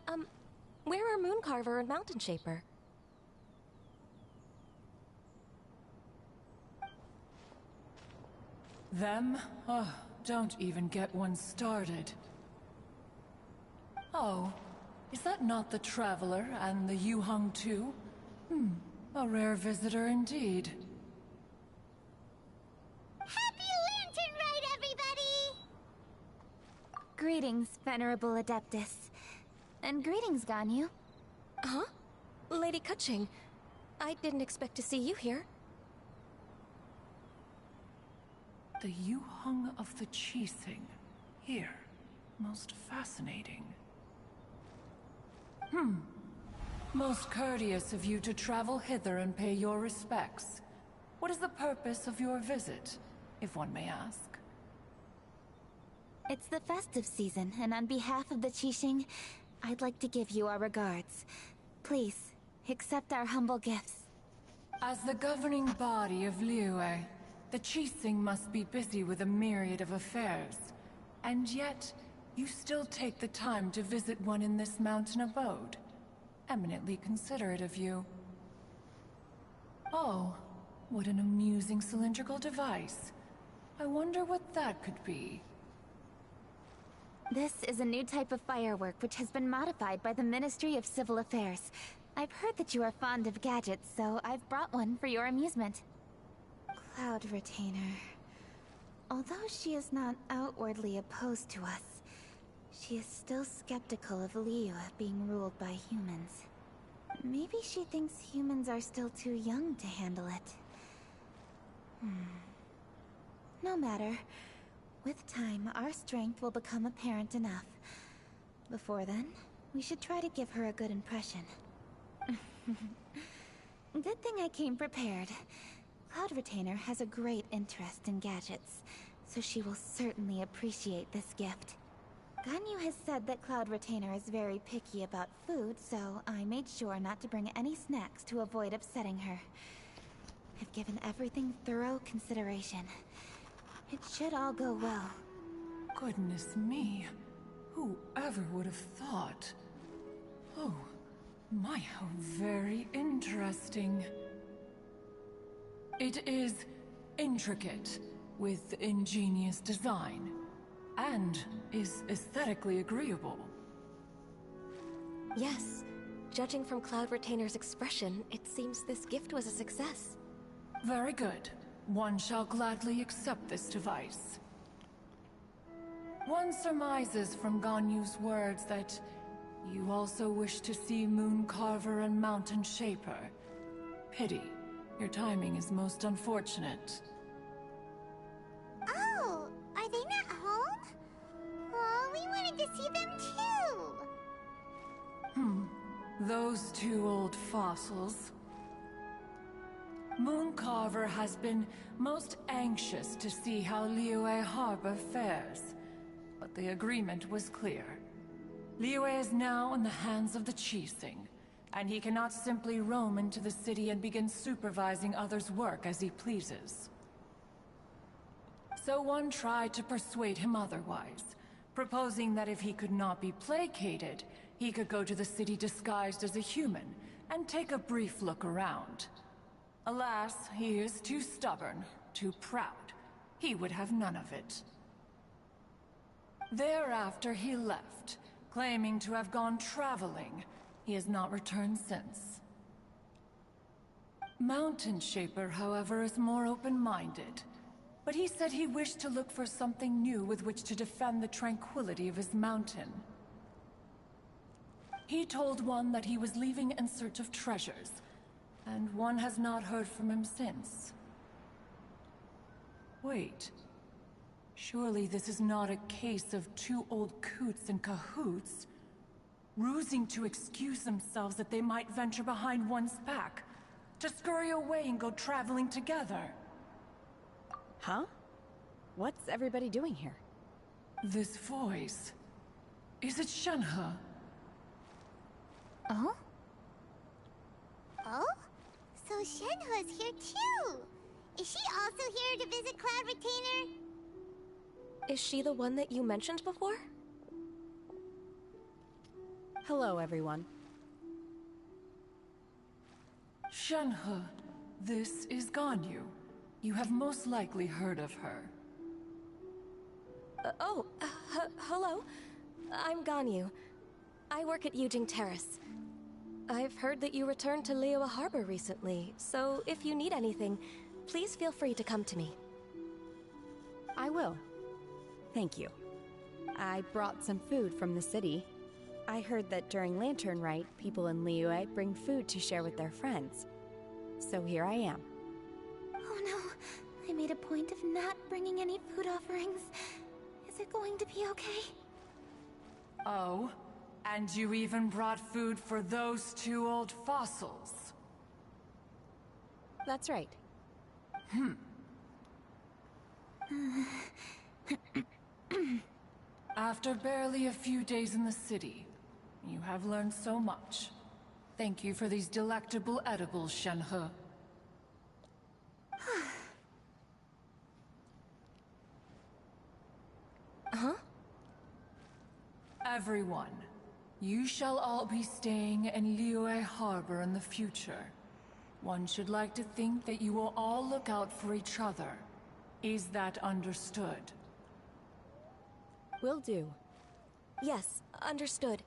Speaker 12: where are Mooncarver and Mountain Shaper?
Speaker 11: Them? Oh, don't even get one started. Oh, is that not the Traveler and the Yuheng too? A rare visitor indeed.
Speaker 5: Happy Lantern Rite, everybody!
Speaker 6: Greetings, Venerable Adeptus. And greetings, Ganyu.
Speaker 12: Huh? Lady Kuching, I didn't expect to see you here.
Speaker 11: The Yuheng of the Qixing. Here. Most fascinating. Most courteous of you to travel hither and pay your respects. What is the purpose of your visit, if one may ask?
Speaker 6: It's the festive season, and on behalf of the Qixing, I'd like to give you our regards. Please, accept our humble gifts.
Speaker 11: As the governing body of Liyue, the Qixing must be busy with a myriad of affairs. And yet, you still take the time to visit one in this mountain abode. Eminently considerate of you. Oh, what an amusing cylindrical device. I wonder what that could be.
Speaker 6: This is a new type of firework which has been modified by the Ministry of Civil Affairs. I've heard that you are fond of gadgets, so I've brought one for your amusement. Cloud Retainer. Although she is not outwardly opposed to us, she is still skeptical of Liyue being ruled by humans. Maybe she thinks humans are still too young to handle it. No matter. With time, our strength will become apparent enough. Before then, we should try to give her a good impression. Good thing I came prepared. Cloud Retainer has a great interest in gadgets, so she will certainly appreciate this gift. Ganyu has said that Cloud Retainer is very picky about food, so I made sure not to bring any snacks to avoid upsetting her. I've given everything thorough consideration. It should all go well.
Speaker 11: Goodness me. Whoever would have thought? Oh, my, how very interesting. It is intricate, with ingenious design, and is aesthetically agreeable.
Speaker 12: Yes. Judging from Cloud Retainer's expression, it seems this gift was a success.
Speaker 11: Very good. One shall gladly accept this device. One surmises from Ganyu's words that you also wish to see Mooncarver and Mountain Shaper. Pity. Your timing is most unfortunate.
Speaker 5: Oh, are they not home? Oh, we wanted to see them too!
Speaker 11: Those two old fossils. Mooncarver has been most anxious to see how Liyue Harbor fares, but the agreement was clear. Liyue is now in the hands of the Qixing, and he cannot simply roam into the city and begin supervising others' work as he pleases. So one tried to persuade him otherwise, proposing that if he could not be placated, he could go to the city disguised as a human and take a brief look around. Alas, he is too stubborn, too proud. He would have none of it. Thereafter he left, claiming to have gone traveling. He has not returned since. Mountain Shaper, however, is more open-minded. but he said he wished to look for something new with which to defend the tranquility of his mountain. He told one that he was leaving in search of treasures, and one has not heard from him since. Wait. Surely this is not a case of two old coots in cahoots, rusing to excuse themselves that they might venture behind one's back, to scurry away and go traveling together.
Speaker 3: Huh? What's everybody doing here?
Speaker 11: This voice... is it Shenhe?
Speaker 6: Oh?
Speaker 5: Oh? So Shenhe's here too! Is she also here to visit Cloud Retainer?
Speaker 12: Is she the one that you mentioned before?
Speaker 3: Hello, everyone.
Speaker 11: Shenhe, this is Ganyu. You have most likely heard of her.
Speaker 12: Hello. I'm Ganyu. I work at Yujing Terrace. I've heard that you returned to Liyue Harbor recently, so if you need anything, please feel free to come to me.
Speaker 3: I will. Thank you. I brought some food from the city. I heard that during Lantern Rite, people in Liyue bring food to share with their friends. So here I am.
Speaker 6: Oh no, I made a point of not bringing any food offerings. Is it going to be okay?
Speaker 11: Oh? And you even brought food for those two old fossils?
Speaker 3: That's right.
Speaker 11: After barely a few days in the city, you have learned so much. Thank you for these delectable edibles, Shenhe.
Speaker 12: Huh?
Speaker 11: Everyone, you shall all be staying in Liyue Harbor in the future. One should like to think that you will all look out for each other. Is that understood?
Speaker 3: Will do.
Speaker 12: Yes, understood.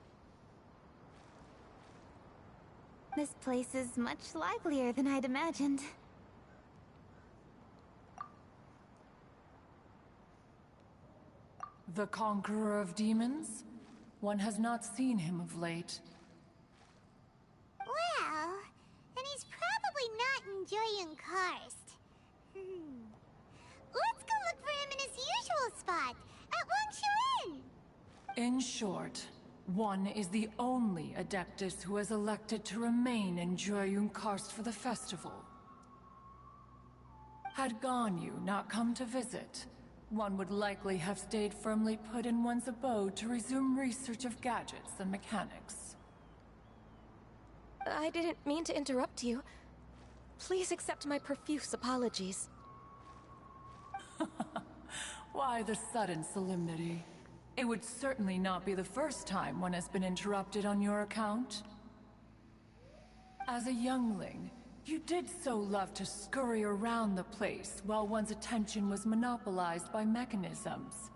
Speaker 6: This place is much livelier than I'd imagined.
Speaker 11: The conqueror of demons? One has not seen him of late.
Speaker 5: Well, and he's probably not enjoying Karst. Let's go look for him in his usual spot, at Wangshu Inn!
Speaker 11: In short, one is the only Adeptus who has elected to remain in Joyun Karst for the festival. Had Ganyu not come to visit, one would likely have stayed firmly put in one's abode to resume research of gadgets and mechanics.
Speaker 12: I didn't mean to interrupt you. Please accept my profuse apologies.
Speaker 11: Why the sudden solemnity? It would certainly not be the first time one has been interrupted on your account. As a youngling, you did so love to scurry around the place while one's attention was monopolized by mechanisms.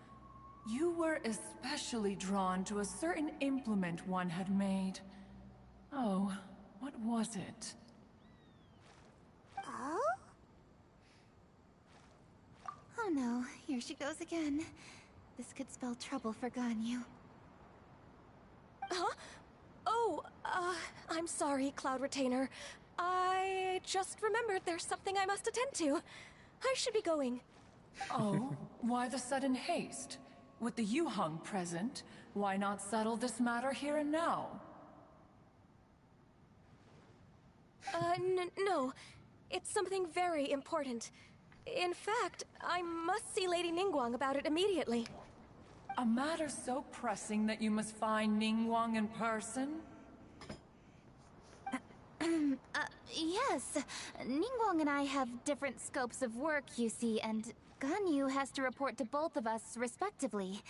Speaker 11: You were especially drawn to a certain implement one had made. Oh, what was it?
Speaker 5: Oh?
Speaker 6: Oh no, here she goes again. This could spell trouble for Ganyu.
Speaker 12: Huh? Oh, I'm sorry, Cloud Retainer. I just remembered there's something I must attend to. I should be going.
Speaker 11: Oh, why the sudden haste? With the Yuheng present, why not settle this matter here and now?
Speaker 12: No. It's something very important. In fact, I must see Lady Ningguang about it immediately.
Speaker 11: A matter so pressing that you must find Ningguang in person?
Speaker 6: Yes. Ningguang and I have different scopes of work, you see, and Ganyu has to report to both of us, respectively.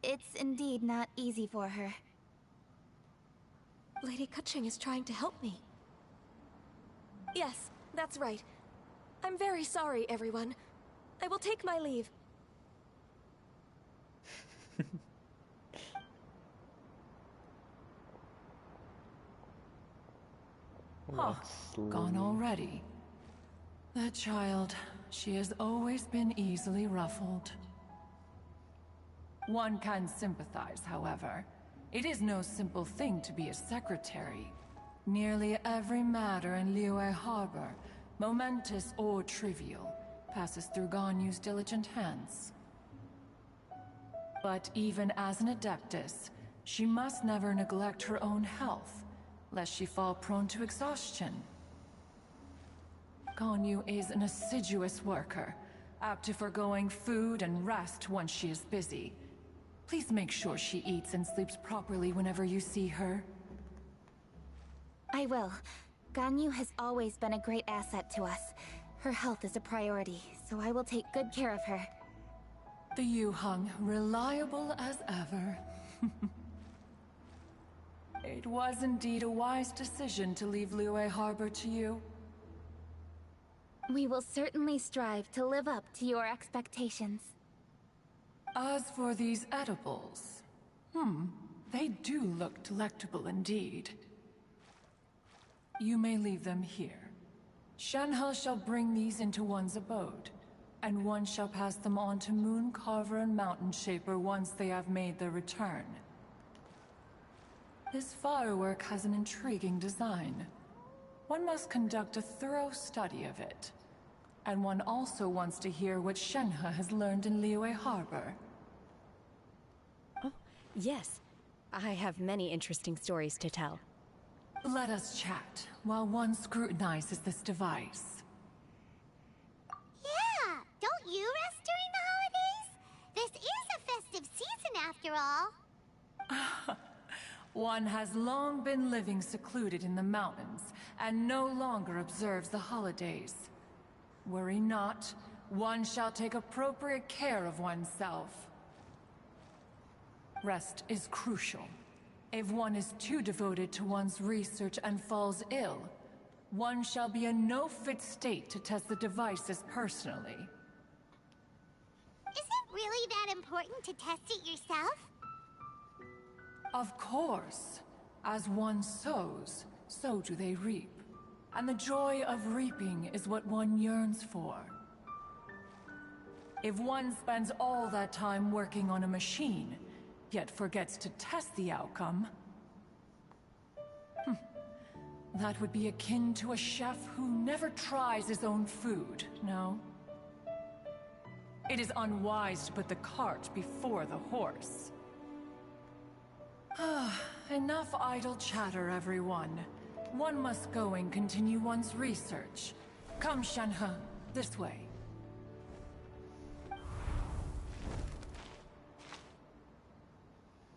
Speaker 6: It's indeed not easy for her.
Speaker 12: Lady Keqing is trying to help me. Yes, that's right. I'm very sorry, everyone. I will take my leave.
Speaker 11: Huh, gone already. That child, she has always been easily ruffled. One can sympathize, however. It is no simple thing to be a secretary. Nearly every matter in Liyue Harbor, momentous or trivial, passes through Ganyu's diligent hands. But even as an adeptus, she must never neglect her own health, lest she fall prone to exhaustion. Ganyu is an assiduous worker, apt to forgoing food and rest once she is busy. Please make sure she eats and sleeps properly whenever you see her.
Speaker 6: I will. Ganyu has always been a great asset to us. Her health is a priority, so I will take good care of her.
Speaker 11: The Yuheng, reliable as ever. It was indeed a wise decision to leave Liyue Harbor to you.
Speaker 6: We will certainly strive to live up to your expectations.
Speaker 11: As for these edibles, they do look delectable indeed. You may leave them here. Shenhe shall bring these into one's abode, and one shall pass them on to Mooncarver and Mountain Shaper once they have made their return. This firework has an intriguing design. One must conduct a thorough study of it. And one also wants to hear what Shenhe has learned in Liyue Harbor.
Speaker 12: Oh, yes. I have many interesting stories to tell.
Speaker 11: Let us chat while one scrutinizes this device.
Speaker 5: Yeah, don't you rest during the holidays? This is a festive season after all.
Speaker 11: One has long been living secluded in the mountains and no longer observes the holidays. Worry not, one shall take appropriate care of oneself. Rest is crucial. If one is too devoted to one's research and falls ill, one shall be in no fit state to test the devices personally.
Speaker 5: Is it really that important to test it yourself?
Speaker 11: Of course. As one sows, so do they reap. And the joy of reaping is what one yearns for. If one spends all that time working on a machine, yet forgets to test the outcome, that would be akin to a chef who never tries his own food, no? It is unwise to put the cart before the horse. Enough idle chatter, everyone. One must go and continue one's research. Come, Shenhe, this way.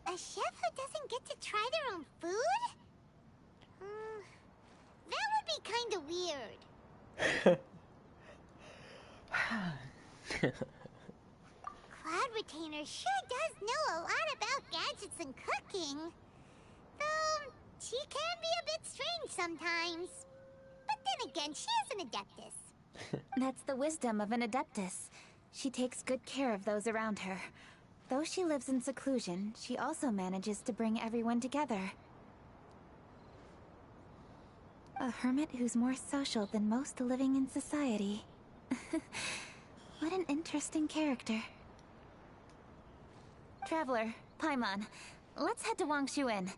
Speaker 5: A chef who doesn't get to try their own food? That would be kinda weird. Cloud Retainer sure does know a lot about gadgets and cooking. Though, she can be a bit strange sometimes. But then again, she is an adeptus.
Speaker 6: That's the wisdom of an adeptus. She takes good care of those around her. Though she lives in seclusion, she also manages to bring everyone together. A hermit who's more social than most living in society. What an interesting character. Traveler, Paimon, let's head to Wangshu Inn.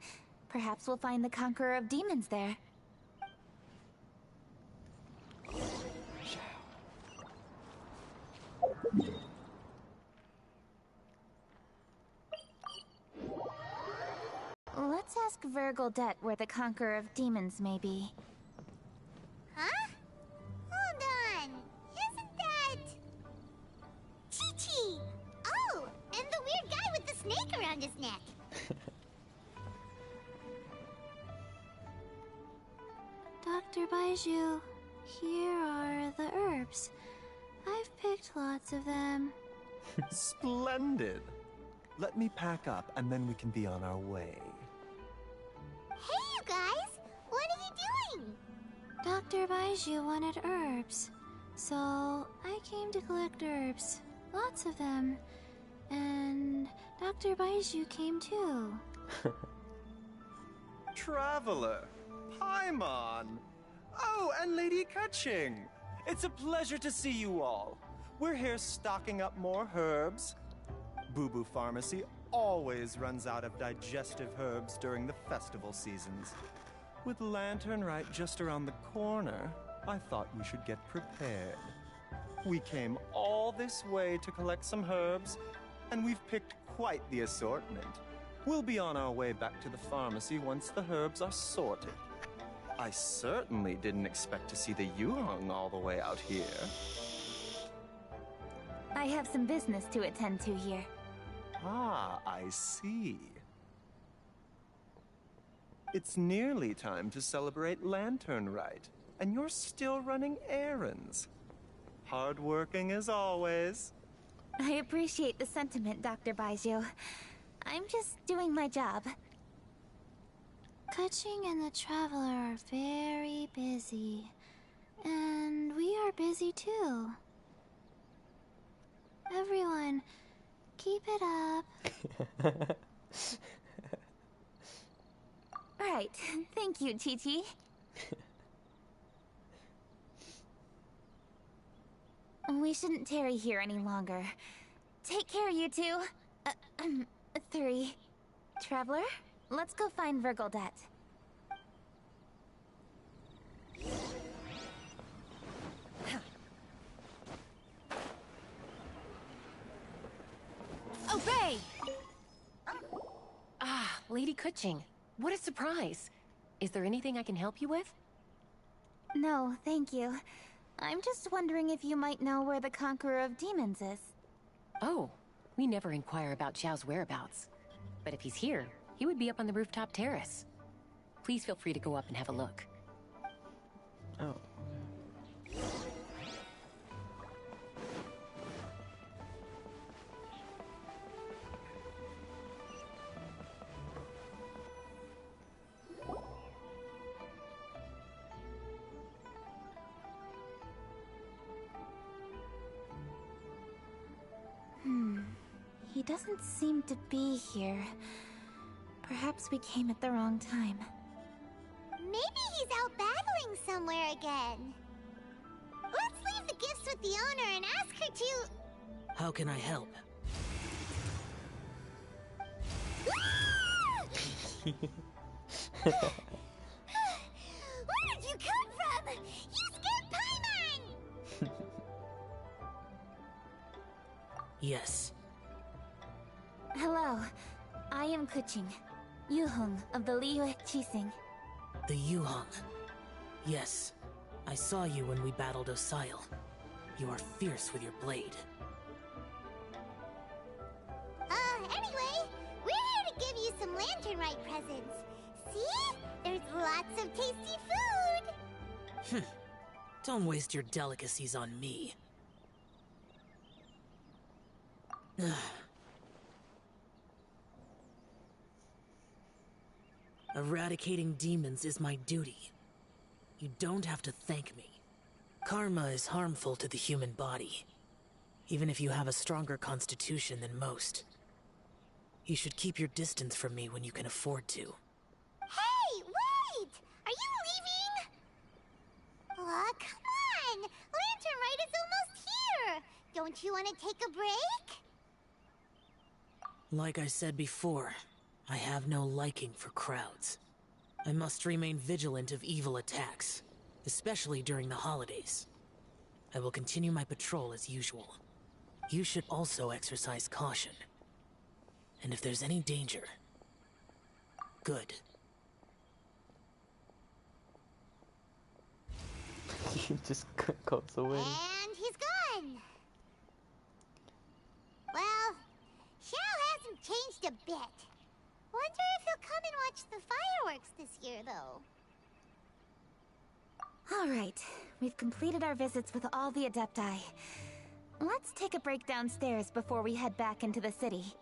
Speaker 6: Perhaps we'll find the Conqueror of Demons there. Let's ask Vergildet where the Conqueror of Demons may be.
Speaker 5: Huh? Hold on. Isn't that... Chi-Chi! Oh, and the weird guy with the snake around his neck.
Speaker 2: Dr. Baiju, here are the herbs. I've picked lots of them.
Speaker 13: Splendid. Let me pack up and then we can be on our way.
Speaker 5: Hey, you guys! What are you doing?
Speaker 2: Dr. Baiju wanted herbs, so I came to collect herbs. Lots of them. And Dr. Baiju came too.
Speaker 13: Traveler, Paimon. Oh, and Lady Kaching. It's a pleasure to see you all. We're here stocking up more herbs. Boo Boo Pharmacy always runs out of digestive herbs during the festival seasons. With Lantern Rite just around the corner, I thought we should get prepared. We came all this way to collect some herbs, and we've picked quite the assortment. We'll be on our way back to the pharmacy once the herbs are sorted. I certainly didn't expect to see the Yuhong all the way out here.
Speaker 6: I have some business to attend to here.
Speaker 13: Ah, I see. It's nearly time to celebrate Lantern Rite, and you're still running errands. Hardworking as always.
Speaker 6: I appreciate the sentiment, Dr. Baijiu. I'm just doing my job.
Speaker 5: Kuching and the Traveler are very busy. And we are busy too. Everyone, keep it up.
Speaker 6: Right. Thank you, Chi-Chi. We shouldn't tarry here any longer. Take care, you two. 3. Traveler, let's go find Virgildet.
Speaker 12: Obey! Ah, Lady Kuching. What a surprise. Is there anything I can help you with?
Speaker 6: No, thank you. I'm just wondering if you might know where the Conqueror of Demons is.
Speaker 12: Oh, we never inquire about Xiao's whereabouts. But if he's here, he would be up on the rooftop terrace. Please feel free to go up and have a look.
Speaker 14: Oh.
Speaker 6: He doesn't seem to be here. Perhaps we came at the wrong time.
Speaker 5: Maybe he's out battling somewhere again. Let's leave the gifts with the owner and ask her to...
Speaker 15: How can I help?
Speaker 5: Where did you come from? You scared Paimon!
Speaker 15: Yes.
Speaker 6: Hello. I am Kuching, Yuhong of the Liyue Qixing.
Speaker 15: The Yuhong. Yes. I saw you when we battled Osile. You are fierce with your blade.
Speaker 5: Anyway, we're here to give you some Lantern Rite presents. See? There's lots of tasty food!
Speaker 15: Don't waste your delicacies on me. Eradicating demons is my duty. You don't have to thank me. Karma is harmful to the human body, even if you have a stronger constitution than most. You should keep your distance from me when you can afford to.
Speaker 5: Hey, wait! Are you leaving? Aw, come on! Lantern Rite is almost here! Don't you want to take a break?
Speaker 15: Like I said before, I have no liking for crowds. I must remain vigilant of evil attacks, especially during the holidays. I will continue my patrol as usual. You should also exercise caution. And if there's any danger, good.
Speaker 14: He just goes away.
Speaker 5: And he's gone! Well, Xiao hasn't changed a bit. Wonder if he'll come and watch the fireworks this year, though.
Speaker 6: Alright, we've completed our visits with all the Adepti. Let's take a break downstairs before we head back into the city.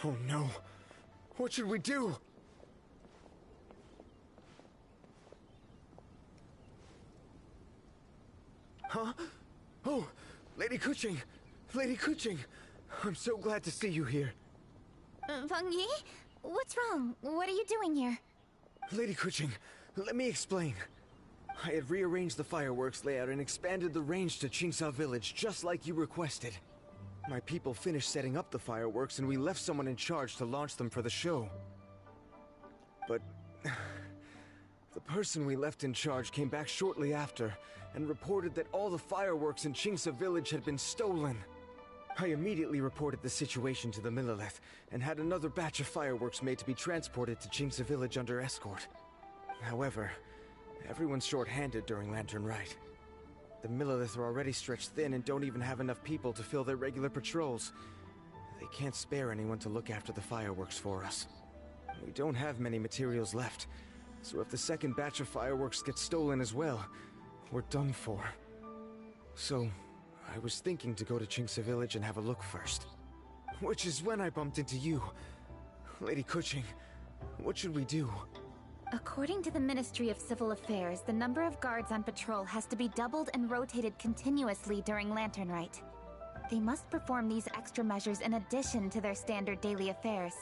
Speaker 7: Oh no. What should we do? Huh? Oh, Lady Kuching! Lady Kuching! I'm so glad to see you here.
Speaker 6: Feng Yi? What's wrong? What are you doing here?
Speaker 7: Lady Kuching, Let me explain. I had rearranged the fireworks layout and expanded the range to Qingsa Village, just like you requested. My people finished setting up the fireworks, and we left someone in charge to launch them for the show. But the person we left in charge came back shortly after and reported that all the fireworks in Qingsa Village had been stolen. I immediately reported the situation to the Millilith and had another batch of fireworks made to be transported to Qingsa Village under escort. However, everyone's short-handed during Lantern Rite. The Millilith are already stretched thin and don't even have enough people to fill their regular patrols. They can't spare anyone to look after the fireworks for us. We don't have many materials left, so if the second batch of fireworks gets stolen as well, we're done for. So, I was thinking to go to Qingsa Village and have a look first. Which is when I bumped into you. Lady Kuching, what should we do?
Speaker 6: According to the Ministry of Civil Affairs, the number of guards on patrol has to be doubled and rotated continuously during Lantern Rite. They must perform these extra measures in addition to their standard daily affairs.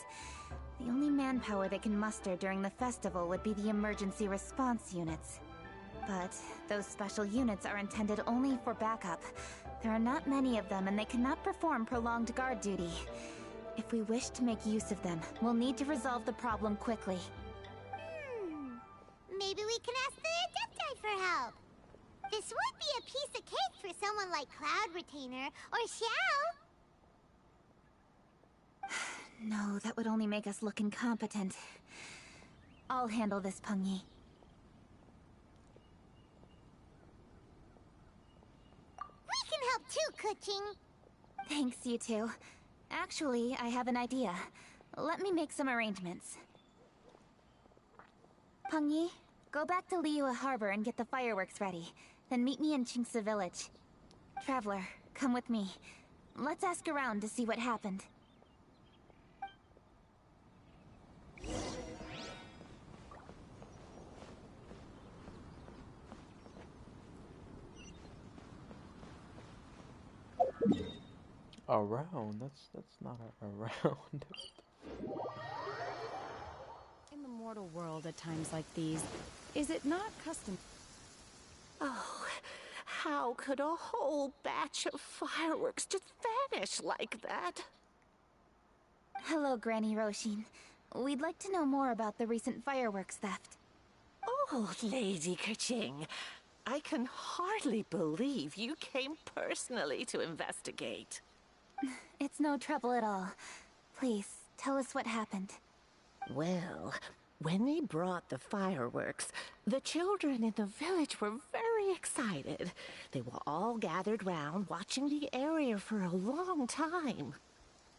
Speaker 6: The only manpower they can muster during the festival would be the emergency response units. But those special units are intended only for backup. There are not many of them, and they cannot perform prolonged guard duty. If we wish to make use of them, we'll need to resolve the problem quickly.
Speaker 5: Maybe we can ask the Adepti for help. This would be a piece of cake for someone like Cloud Retainer or Xiao.
Speaker 6: No, that would only make us look incompetent. I'll handle this, Pengyi.
Speaker 5: We can help too, Kuching.
Speaker 6: Thanks, you two. Actually, I have an idea. Let me make some arrangements. Pengyi, go back to Liyue Harbor and get the fireworks ready. Then meet me in Qingsa Village. Traveler, come with me. Let's ask around to see what happened.
Speaker 14: Around? That's not around.
Speaker 3: In the mortal world at times like these, is it not custom?
Speaker 16: Oh, how could a whole batch of fireworks just vanish like that?
Speaker 6: Hello, Granny Roshin. We'd like to know more about the recent fireworks theft.
Speaker 16: Oh, Lady Kuching, I can hardly believe you came personally to investigate.
Speaker 6: It's no trouble at all. Please, tell us what happened.
Speaker 16: Well, when they brought the fireworks, the children in the village were very excited. They were all gathered round, watching the area for a long time.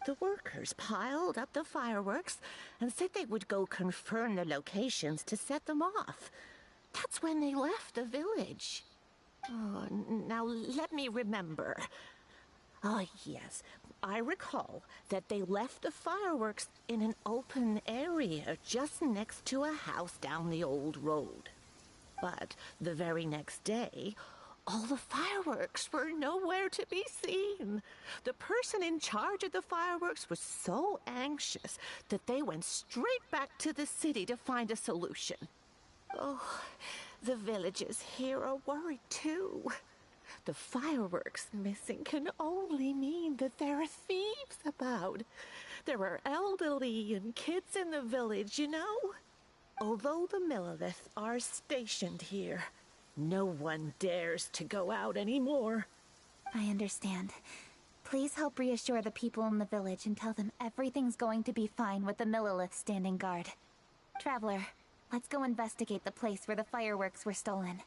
Speaker 16: The workers piled up the fireworks and said they would go confirm the locations to set them off. That's when they left the village. Oh, now let me remember. Oh, yes. I recall that they left the fireworks in an open area just next to a house down the old road. But the very next day, all the fireworks were nowhere to be seen. The person in charge of the fireworks was so anxious that they went straight back to the city to find a solution. Oh, the villagers here are worried too. The fireworks missing can only mean that there are thieves about. There are elderly and kids in the village, you know. Although the Millilith are stationed here, no one dares to go out anymore.
Speaker 6: I understand. Please help reassure the people in the village and tell them everything's going to be fine with the Millilith standing guard. Traveler, let's go investigate the place where the fireworks were stolen.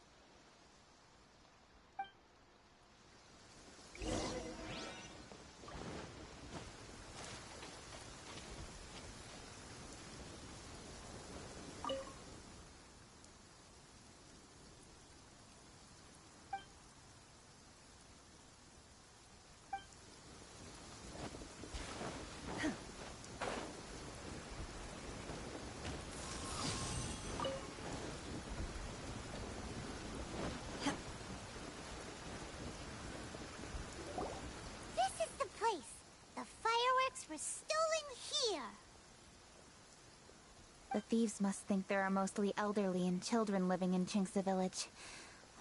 Speaker 6: thieves must think there are mostly elderly and children living in Chingsa village,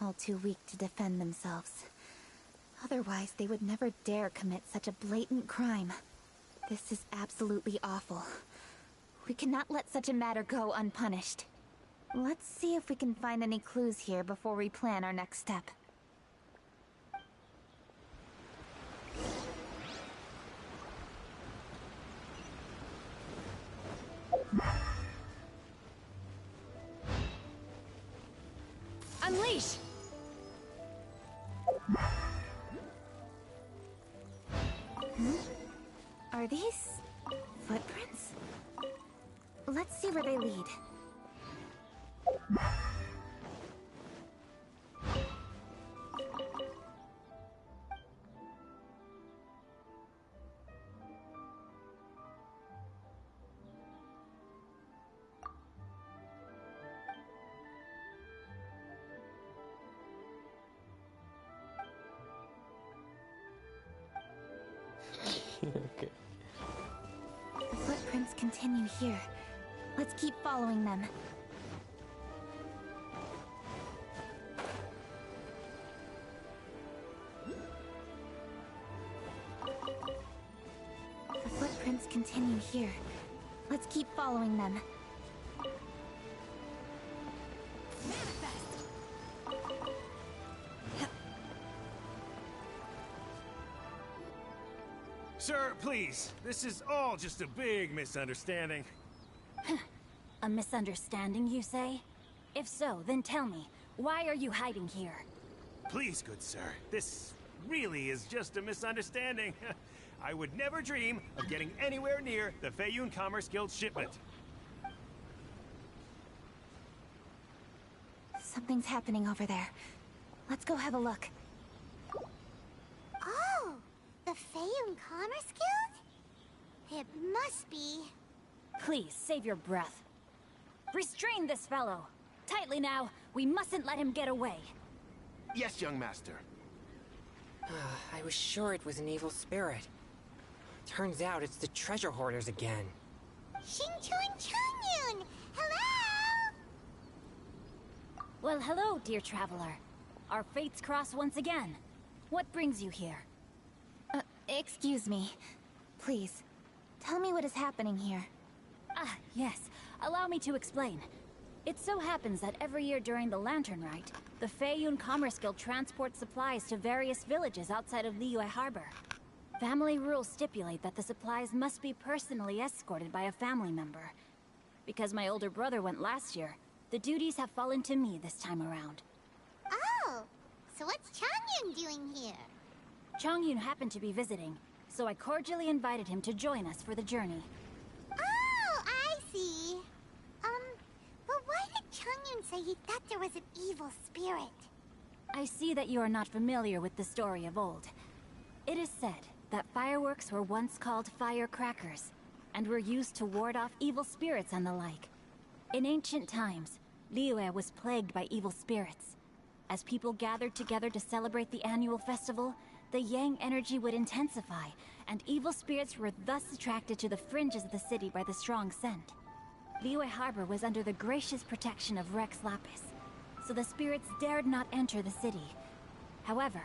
Speaker 6: all too weak to defend themselves. Otherwise, they would never dare commit such a blatant crime. This is absolutely awful. We cannot let such a matter go unpunished. Let's see if we can find any clues here before we plan our next step.
Speaker 10: Unleash!
Speaker 6: Are these footprints? Let's see where they lead.
Speaker 14: Okay.
Speaker 6: The footprints continue here. Let's keep following them. The footprints continue here. Let's keep following them.
Speaker 1: Sir, please. This is all just a big misunderstanding.
Speaker 2: A misunderstanding, you say? If so, then tell me, why are you hiding here?
Speaker 1: Please, good sir. This really is just a misunderstanding. I would never dream of getting anywhere near the Feiyun Commerce Guild shipment.
Speaker 6: Something's happening over there. Let's go have a look.
Speaker 5: Oh, the Feiyun Commerce Guild? It must be.
Speaker 2: Please, save your breath. Restrain this fellow! Tightly now, we mustn't let him get away.
Speaker 1: Yes, young master.
Speaker 17: I was sure it was an evil spirit. Turns out it's the treasure hoarders again.
Speaker 5: Xingqiu and Changyun! Hello!
Speaker 2: Well, hello, dear traveler. Our fates cross once again. What brings you here?
Speaker 6: Excuse me. Please, tell me what is happening here.
Speaker 2: Ah, yes. Allow me to explain. It so happens that every year during the Lantern Rite, the Feiyun Commerce Guild transports supplies to various villages outside of Liyue Harbor. Family rules stipulate that the supplies must be personally escorted by a family member. Because my older brother went last year, the duties have fallen to me this time around.
Speaker 5: Oh, so what's Changyun doing here?
Speaker 2: Changyun happened to be visiting, so I cordially invited him to join us for the journey.
Speaker 5: Oh, I see. But why did Changyun say he thought there was an evil spirit?
Speaker 2: I see that you are not familiar with the story of old. It is said that fireworks were once called firecrackers, and were used to ward off evil spirits and the like. In ancient times, Liyue was plagued by evil spirits. As people gathered together to celebrate the annual festival, the yang energy would intensify, and evil spirits were thus attracted to the fringes of the city by the strong scent. Liyue Harbor was under the gracious protection of Rex Lapis, so the spirits dared not enter the city. However,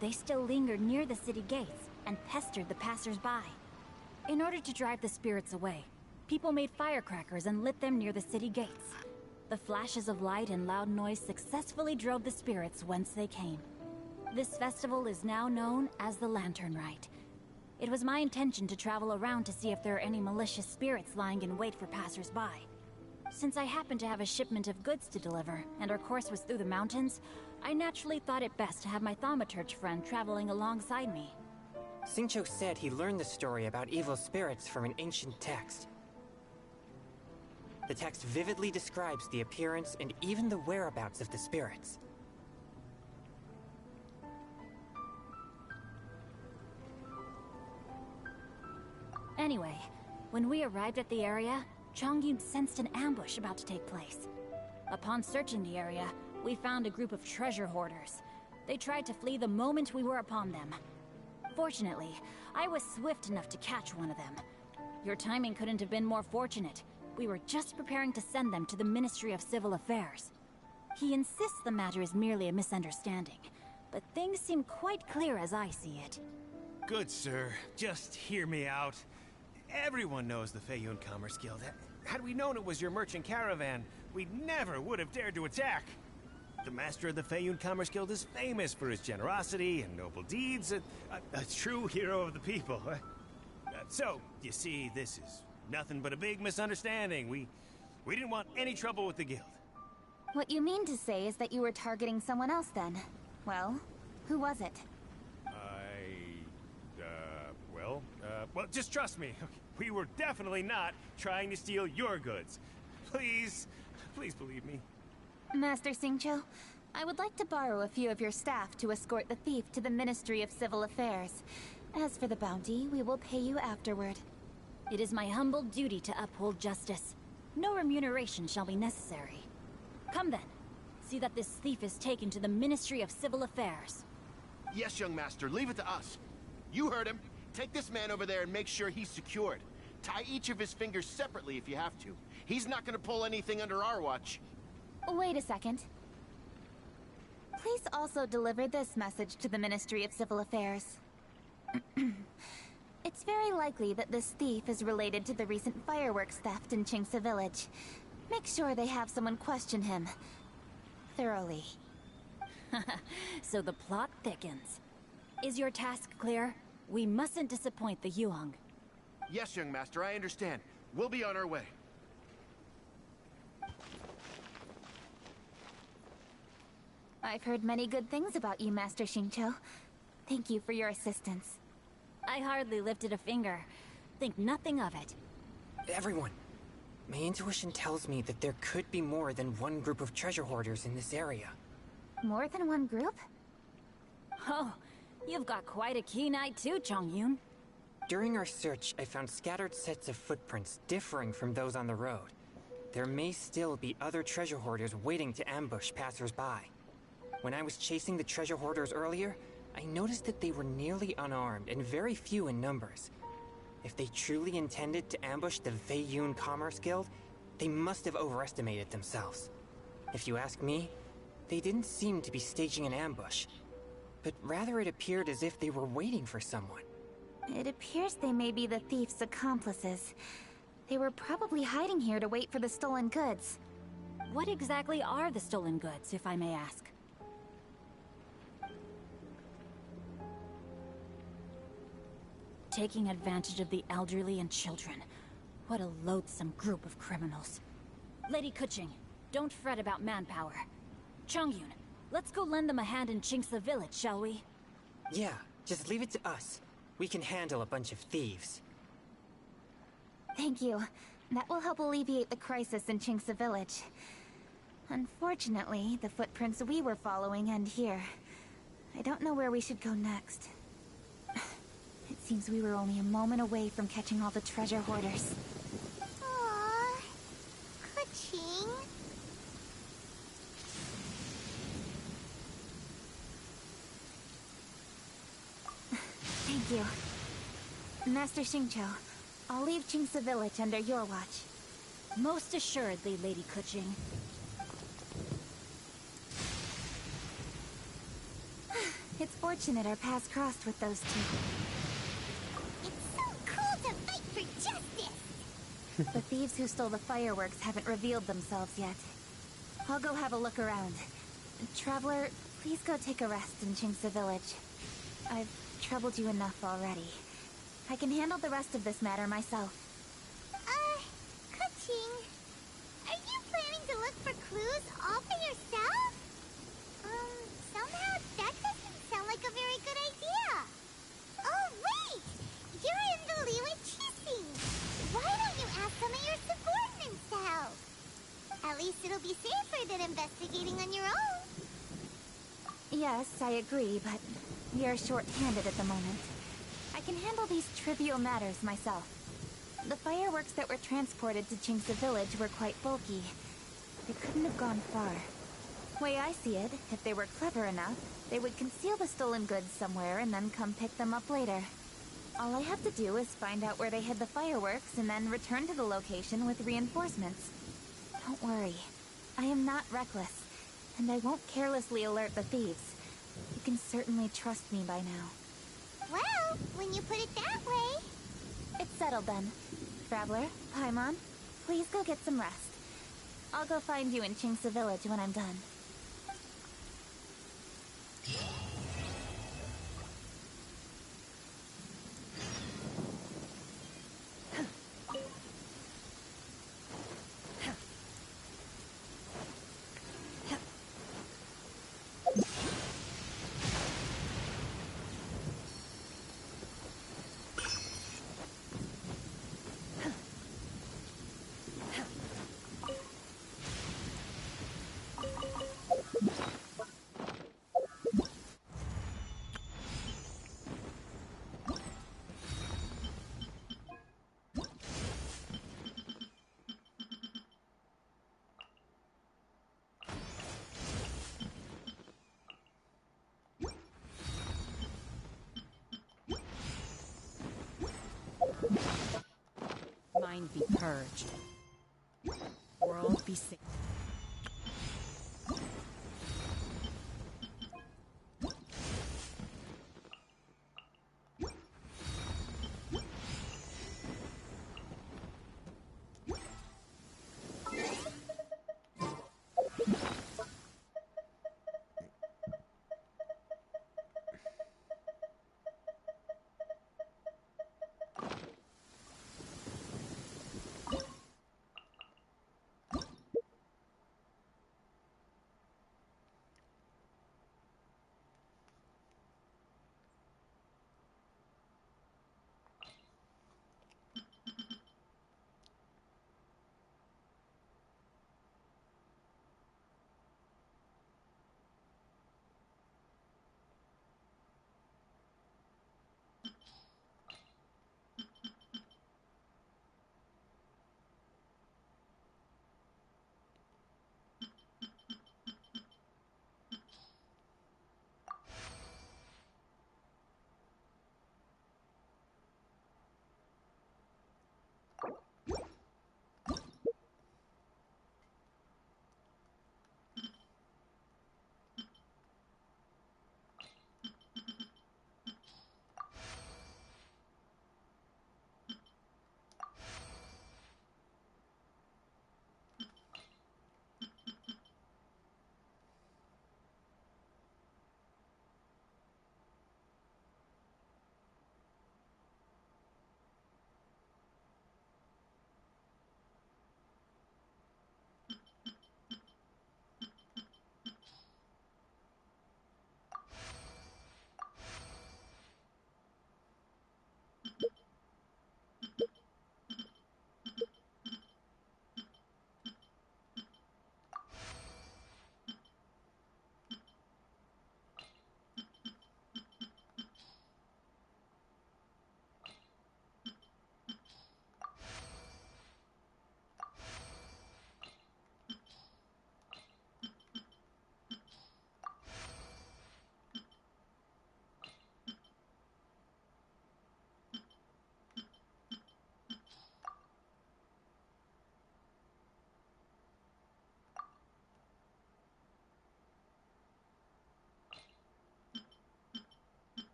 Speaker 2: they still lingered near the city gates and pestered the passers-by. In order to drive the spirits away, people made firecrackers and lit them near the city gates. The flashes of light and loud noise successfully drove the spirits whence they came. This festival is now known as the Lantern Rite. It was my intention to travel around to see if there are any malicious spirits lying in wait for passers-by. Since I happened to have a shipment of goods to deliver, and our course was through the mountains, I naturally thought it best to have my thaumaturge friend traveling alongside me.
Speaker 17: Xingqiu said he learned the story about evil spirits from an ancient text. The text vividly describes the appearance and even the whereabouts of the spirits.
Speaker 2: Anyway, when we arrived at the area, Changyun sensed an ambush about to take place. Upon searching the area, we found a group of treasure hoarders. They tried to flee the moment we were upon them. Fortunately, I was swift enough to catch one of them. Your timing couldn't have been more fortunate. We were just preparing to send them to the Ministry of Civil Affairs. He insists the matter is merely a misunderstanding, but things seem quite clear as I see it.
Speaker 1: Good, sir. Just hear me out. Everyone knows the Feiyun Commerce Guild. Had we known it was your merchant caravan, we never would have dared to attack. The master of the Feiyun Commerce Guild is famous for his generosity and noble deeds, a true hero of the people. So, you see, this is nothing but a big misunderstanding. We didn't want any trouble with the guild.
Speaker 6: What you mean to say is that you were targeting someone else then? Well, who was it?
Speaker 1: Well, just trust me. We were definitely not trying to steal your goods. Please believe me.
Speaker 6: Master Xingqiu, I would like to borrow a few of your staff to escort the thief to the Ministry of Civil Affairs. As for the bounty, we will pay you afterward.
Speaker 2: It is my humble duty to uphold justice. No remuneration shall be necessary. Come then. See that this thief is taken to the Ministry of Civil Affairs.
Speaker 18: Yes, young master, leave it to us. You heard him. Take this man over there and make sure he's secured. Tie each of his fingers separately if you have to. He's not gonna pull anything under our watch.
Speaker 6: Wait a second. Please also deliver this message to the Ministry of Civil Affairs. It's very likely that this thief is related to the recent fireworks theft in Qingce Village. Make sure they have someone question him thoroughly.
Speaker 2: So the plot thickens. Is your task clear? We mustn't disappoint the Yuang.
Speaker 18: Yes, young master, I understand. We'll be on our way.
Speaker 6: I've heard many good things about you, Master Xingqiu. Thank you for your assistance.
Speaker 2: I hardly lifted a finger. Think nothing of it.
Speaker 17: Everyone, my intuition tells me that there could be more than one group of treasure hoarders in this area.
Speaker 6: More than one group?
Speaker 2: Oh, you've got quite a keen eye too, Chongyun.
Speaker 17: During our search, I found scattered sets of footprints differing from those on the road. There may still be other treasure hoarders waiting to ambush passers-by. When I was chasing the treasure hoarders earlier, I noticed that they were nearly unarmed and very few in numbers. If they truly intended to ambush the Feiyun Commerce Guild, they must have overestimated themselves. If you ask me, they didn't seem to be staging an ambush, but rather it appeared as if they were waiting for someone.
Speaker 6: It appears they may be the thief's accomplices. They were probably hiding here to wait for the stolen goods.
Speaker 2: What exactly are the stolen goods, if I may ask? Taking advantage of the elderly and children. What a loathsome group of criminals. Lady Kuching, don't fret about manpower. Chongyun, let's go lend them a hand in Qingce Village, shall we?
Speaker 17: Yeah, just leave it to us. We can handle a bunch of thieves.
Speaker 6: Thank you. That will help alleviate the crisis in Qingce Village. Unfortunately, the footprints we were following end here. I don't know where we should go next. It seems we were only a moment away from catching all the treasure hoarders.
Speaker 5: Aww. Kuching.
Speaker 6: Thank you. Master Xingqiu, I'll leave Qingce Village under your watch.
Speaker 2: Most assuredly, Lady Kuching.
Speaker 6: It's fortunate our paths crossed with those two.
Speaker 5: It's so cool to fight for justice!
Speaker 6: The thieves who stole the fireworks haven't revealed themselves yet. I'll go have a look around. Traveler, please go take a rest in Qingce Village. I've troubled you enough already. I can handle the rest of this matter myself.
Speaker 5: Kuching, are you planning to look for clues all for yourself? Somehow that doesn't sound like a very good idea. Oh, wait! You're in the Liyue Qixing. Why don't you ask some of your subordinates to help? At least it'll be safer than investigating on your own.
Speaker 6: Yes, I agree, but we are short-handed at the moment. I can handle these trivial matters myself. The fireworks that were transported to Qingce Village were quite bulky. They couldn't have gone far. Way I see it, if they were clever enough, they would conceal the stolen goods somewhere and then come pick them up later. All I have to do is find out where they hid the fireworks and then return to the location with reinforcements. Don't worry. I am not reckless, and I won't carelessly alert the thieves. You can certainly trust me by now.
Speaker 5: Well, when you put it that way...
Speaker 6: It's settled then. Traveler, Paimon, please go get some rest. I'll go find you in Chingsa village when I'm done.
Speaker 3: Mind be purged. World be saved.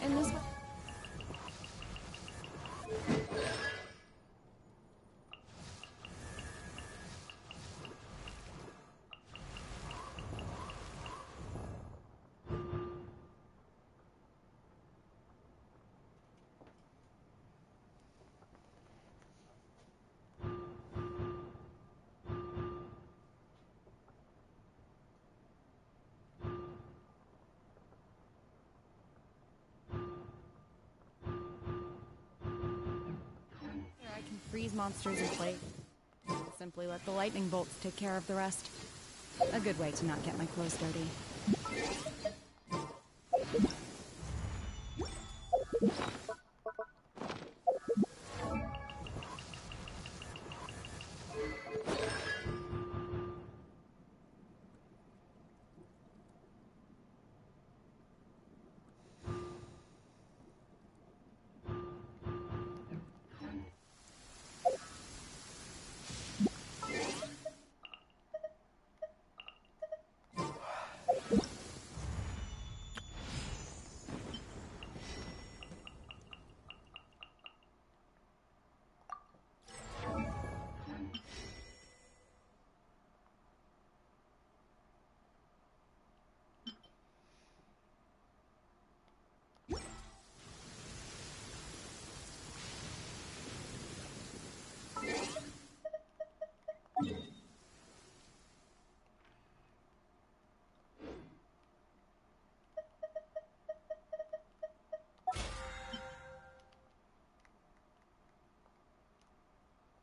Speaker 3: In this... I can freeze monsters in place. Simply let the lightning bolts take care of the rest. A good way to not get my clothes dirty.